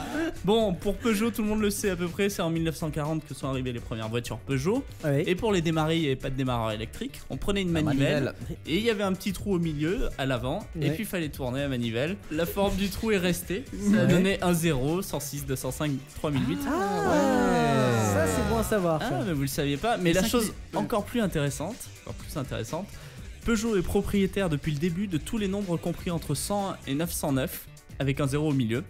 S2: Bon, pour Peugeot, tout le monde le sait à peu près, c'est en 1940 que sont arrivées les premières voitures Peugeot.
S3: Ouais.
S2: Et pour les démarrer, il n'y avait pas de démarreur électrique. On prenait une manivelle et il y avait un petit trou au milieu, à l'avant, et
S3: Ouais.
S2: puis il fallait tourner la manivelle. La forme du trou est restée. Ça a
S3: Ouais.
S2: donné 1 0, 106, 205, 3008.
S3: Ça c'est bon à savoir.
S2: Ah,
S3: ça.
S2: mais vous le saviez pas. Mais la
S5: ça
S2: chose
S5: qui-
S2: encore plus intéressante, Peugeot est propriétaire depuis le début de tous les nombres compris entre 101 et 909, avec un 0 au milieu.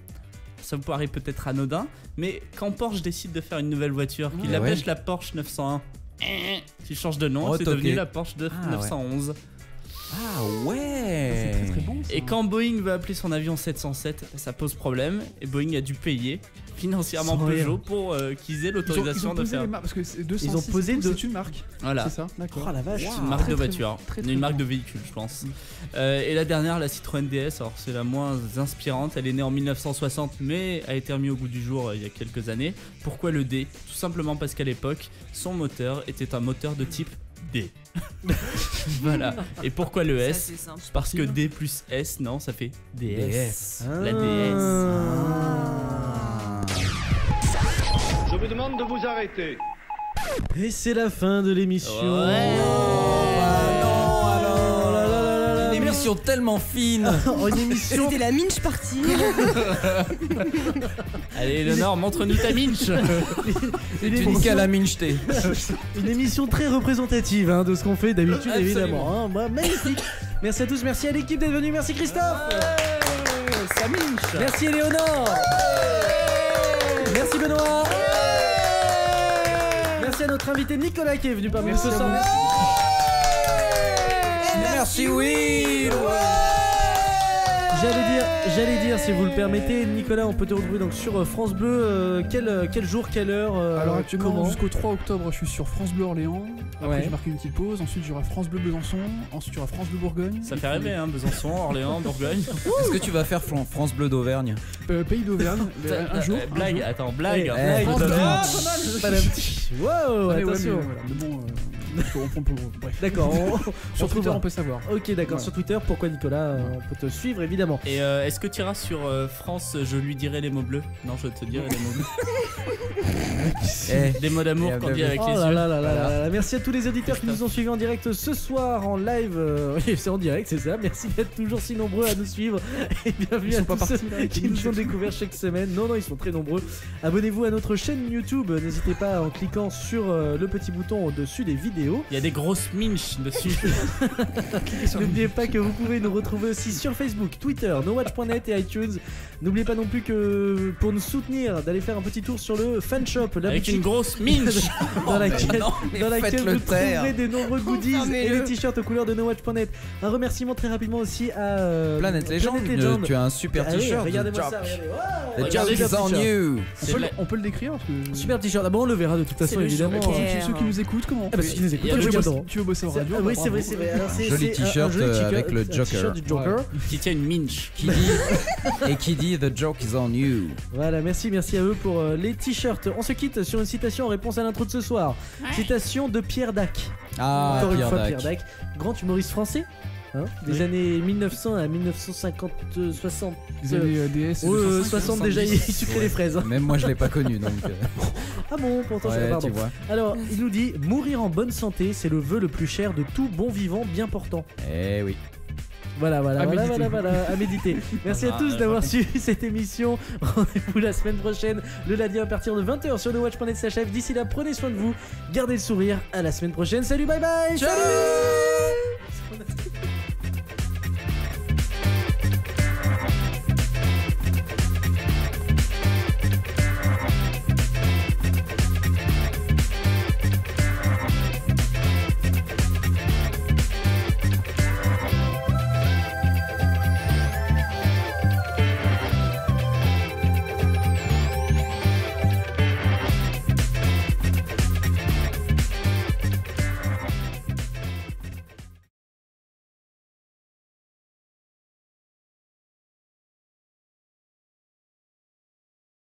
S2: Ça vous paraît peut-être anodin, mais quand Porsche décide de faire une nouvelle voiture, qu'il
S6: Ouais.
S2: l'appelle la Porsche 901, qu'il change de nom, c'est
S6: Retoqué.
S2: devenu la Porsche
S6: Ah,
S2: 911.
S6: Ah ouais.
S5: C'est très bon. Ça.
S2: Et quand Boeing veut appeler son avion 707, ça pose problème, et Boeing a dû payer financièrement
S3: Sans
S2: Peugeot
S3: rire.
S2: pour qu'ils aient
S5: Ils
S2: l'autorisation
S5: ont
S2: de
S5: posé
S2: faire.
S5: les marques parce que c'est 206,
S3: Ils ont posé
S5: c'est
S3: deux-
S5: une marque.
S2: Voilà.
S5: C'est ça, d'accord.
S3: Oh la vache.
S2: C'est une marque de
S5: Très, très
S2: voiture,
S5: bon. Très, très
S2: une marque
S5: bon.
S2: de véhicule, je pense. Et la dernière, la Citroën DS, alors c'est la moins inspirante. Elle est née en 1960, mais a été remise au goût du jour il y a quelques années. Pourquoi le D? Tout simplement parce qu'à l'époque, son moteur était un moteur de type D. Voilà. Et pourquoi le
S4: C'est
S2: S?
S4: assez simple.
S2: Parce que D plus S, non, ça fait DS.
S3: Ah.
S2: La DS.
S1: Je vous demande de vous arrêter.
S3: Et c'est la fin de l'émission.
S2: Ouais.
S6: Une émission tellement fine.
S3: Oh, une émission.
S4: C'était la minche partie.
S2: Allez, Léonore, montre-nous ta minche.
S3: Une
S6: Tu dis qu'à la mincheté.
S3: Une émission très représentative hein, de ce qu'on fait d'habitude,
S2: Absolument.
S3: évidemment. Hein. Bah, magnifique. Merci à tous, merci à l'équipe d'être venue, merci Christophe.
S2: Sa minche.
S3: Merci Éléonore. Merci Benoît. Merci à notre invité Nicolas qui est venu parmi nous ce soir.
S6: Merci Will.
S3: J'allais dire, si vous le permettez, Nicolas, on peut te retrouver donc sur France Bleu. Quel jour, quelle heure
S5: Alors actuellement
S3: comment
S5: jusqu'au 3 octobre je suis sur France Bleu Orléans. Après
S3: Ouais.
S5: j'ai marqué une petite pause. Ensuite j'aurai France Bleu Besançon. Ensuite j'aurai France Bleu Bourgogne.
S2: Ça
S5: Et
S2: fait
S5: puis,
S2: rêver, hein, Besançon, Orléans, Bourgogne.
S6: Est-ce que tu vas faire France Bleu d'Auvergne?
S5: Pays d'Auvergne. un jour.
S2: Blague,
S5: un jour.
S2: attends, blague.
S3: Eh,
S2: France
S3: eh,
S2: Bleu.
S3: ah, Madame. Wow,
S5: Ah, mais ouais,
S3: attention.
S5: mais voilà. Mais bon, bref.
S3: D'accord,
S5: Sur Twitter
S3: retrouvera.
S5: on peut savoir.
S3: Ok, d'accord,
S5: Voilà.
S3: sur Twitter, pourquoi Nicolas on peut te suivre évidemment.
S2: Et est-ce que tu iras sur France, je lui dirai les mots bleus? Non, je te dirai les mots bleus. Des mots d'amour
S6: Eh,
S2: qu'on dit avec
S3: Oh
S2: les
S3: là
S2: yeux.
S3: là là là là là. Merci à tous les auditeurs qui nous ont suivis en direct ce soir en live. Oui, c'est en direct, c'est ça. Merci d'être toujours si nombreux à nous suivre. Et bienvenue
S5: Ils
S3: à
S5: sont pas
S3: tous
S5: partis,
S3: ceux
S5: là,
S3: qui nous ont découvert chaque semaine. Non, non, ils sont très nombreux. Abonnez-vous à notre chaîne YouTube. N'hésitez pas en cliquant sur le petit bouton au-dessus des vidéos.
S2: Il y a des grosses minches dessus.
S3: N'oubliez pas que vous pouvez nous retrouver aussi sur Facebook, Twitter, nowatch.net et iTunes. N'oubliez pas non plus que pour nous soutenir, d'aller faire un petit tour sur le fan shop, la
S2: Avec
S3: boutique
S2: une grosse minche.
S3: dans laquelle, dans laquelle
S6: faites-le
S3: vous
S6: taire.
S3: trouverez des nombreux goodies et
S4: Fermez-le.
S3: les t-shirts aux couleurs de nowatch.net. Un remerciement très rapidement aussi à
S6: Planète Legend. Tu as un super
S3: Allez,
S6: t-shirt.
S3: regardez-moi
S6: The
S3: ça,
S6: Joke.
S3: regardez. Wow,
S6: The
S2: Regardez
S6: joke
S2: le
S6: is on
S3: t-shirt.
S6: you.
S5: On peut le décrire parce que.
S3: Super t-shirt. D'abord on le verra de toute façon
S4: le
S3: évidemment.
S4: Joker.
S5: Ceux qui nous écoutent, comment on
S3: Ah bah
S5: fait
S3: ceux qui nous
S2: Il y
S3: écoutent,
S2: a
S3: ils
S2: le
S3: regarderont.
S5: Tu veux bosser en
S3: C'est-
S5: radio
S3: ah oui, c'est vrai,
S5: bravo.
S3: c'est vrai. Alors, c'est-
S6: Joli
S3: c'est un
S6: t-shirt,
S3: joli t-shirt,
S6: avec le
S3: c'est un
S6: Joker.
S3: t-shirt du Joker.
S2: Qui tient une minche.
S6: Qui dit The joke is on you.
S3: Voilà, merci à eux pour les t-shirts. On se quitte sur une citation en réponse à l'intro de ce soir. Citation de Pierre Dac.
S6: Ah,
S3: Encore une
S6: Pierre
S3: fois,
S6: Dac.
S3: Pierre Dac. Grand humoriste français. Des années 1900 à 1950, 60.
S5: Les années DS.
S3: 60 déjà, il sucrait les fraises. hein.
S6: Même moi, je l'ai pas connu, donc.
S3: Ah bon, pourtant c'est
S6: Ouais,
S3: pardon.
S6: tu vois.
S3: Alors, il nous dit mourir en bonne santé, c'est le vœu le plus cher de tout bon vivant bien portant.
S6: Eh oui.
S3: Voilà,
S5: À méditer.
S3: à méditer. Merci à tous d'avoir suivi cette émission. Rendez-vous la semaine prochaine, le lundi à partir de 20h sur nowatch.net/f. D'ici là, prenez soin de vous, gardez le sourire. À la semaine prochaine. Salut, bye bye.
S6: Ciao.
S3: Salut.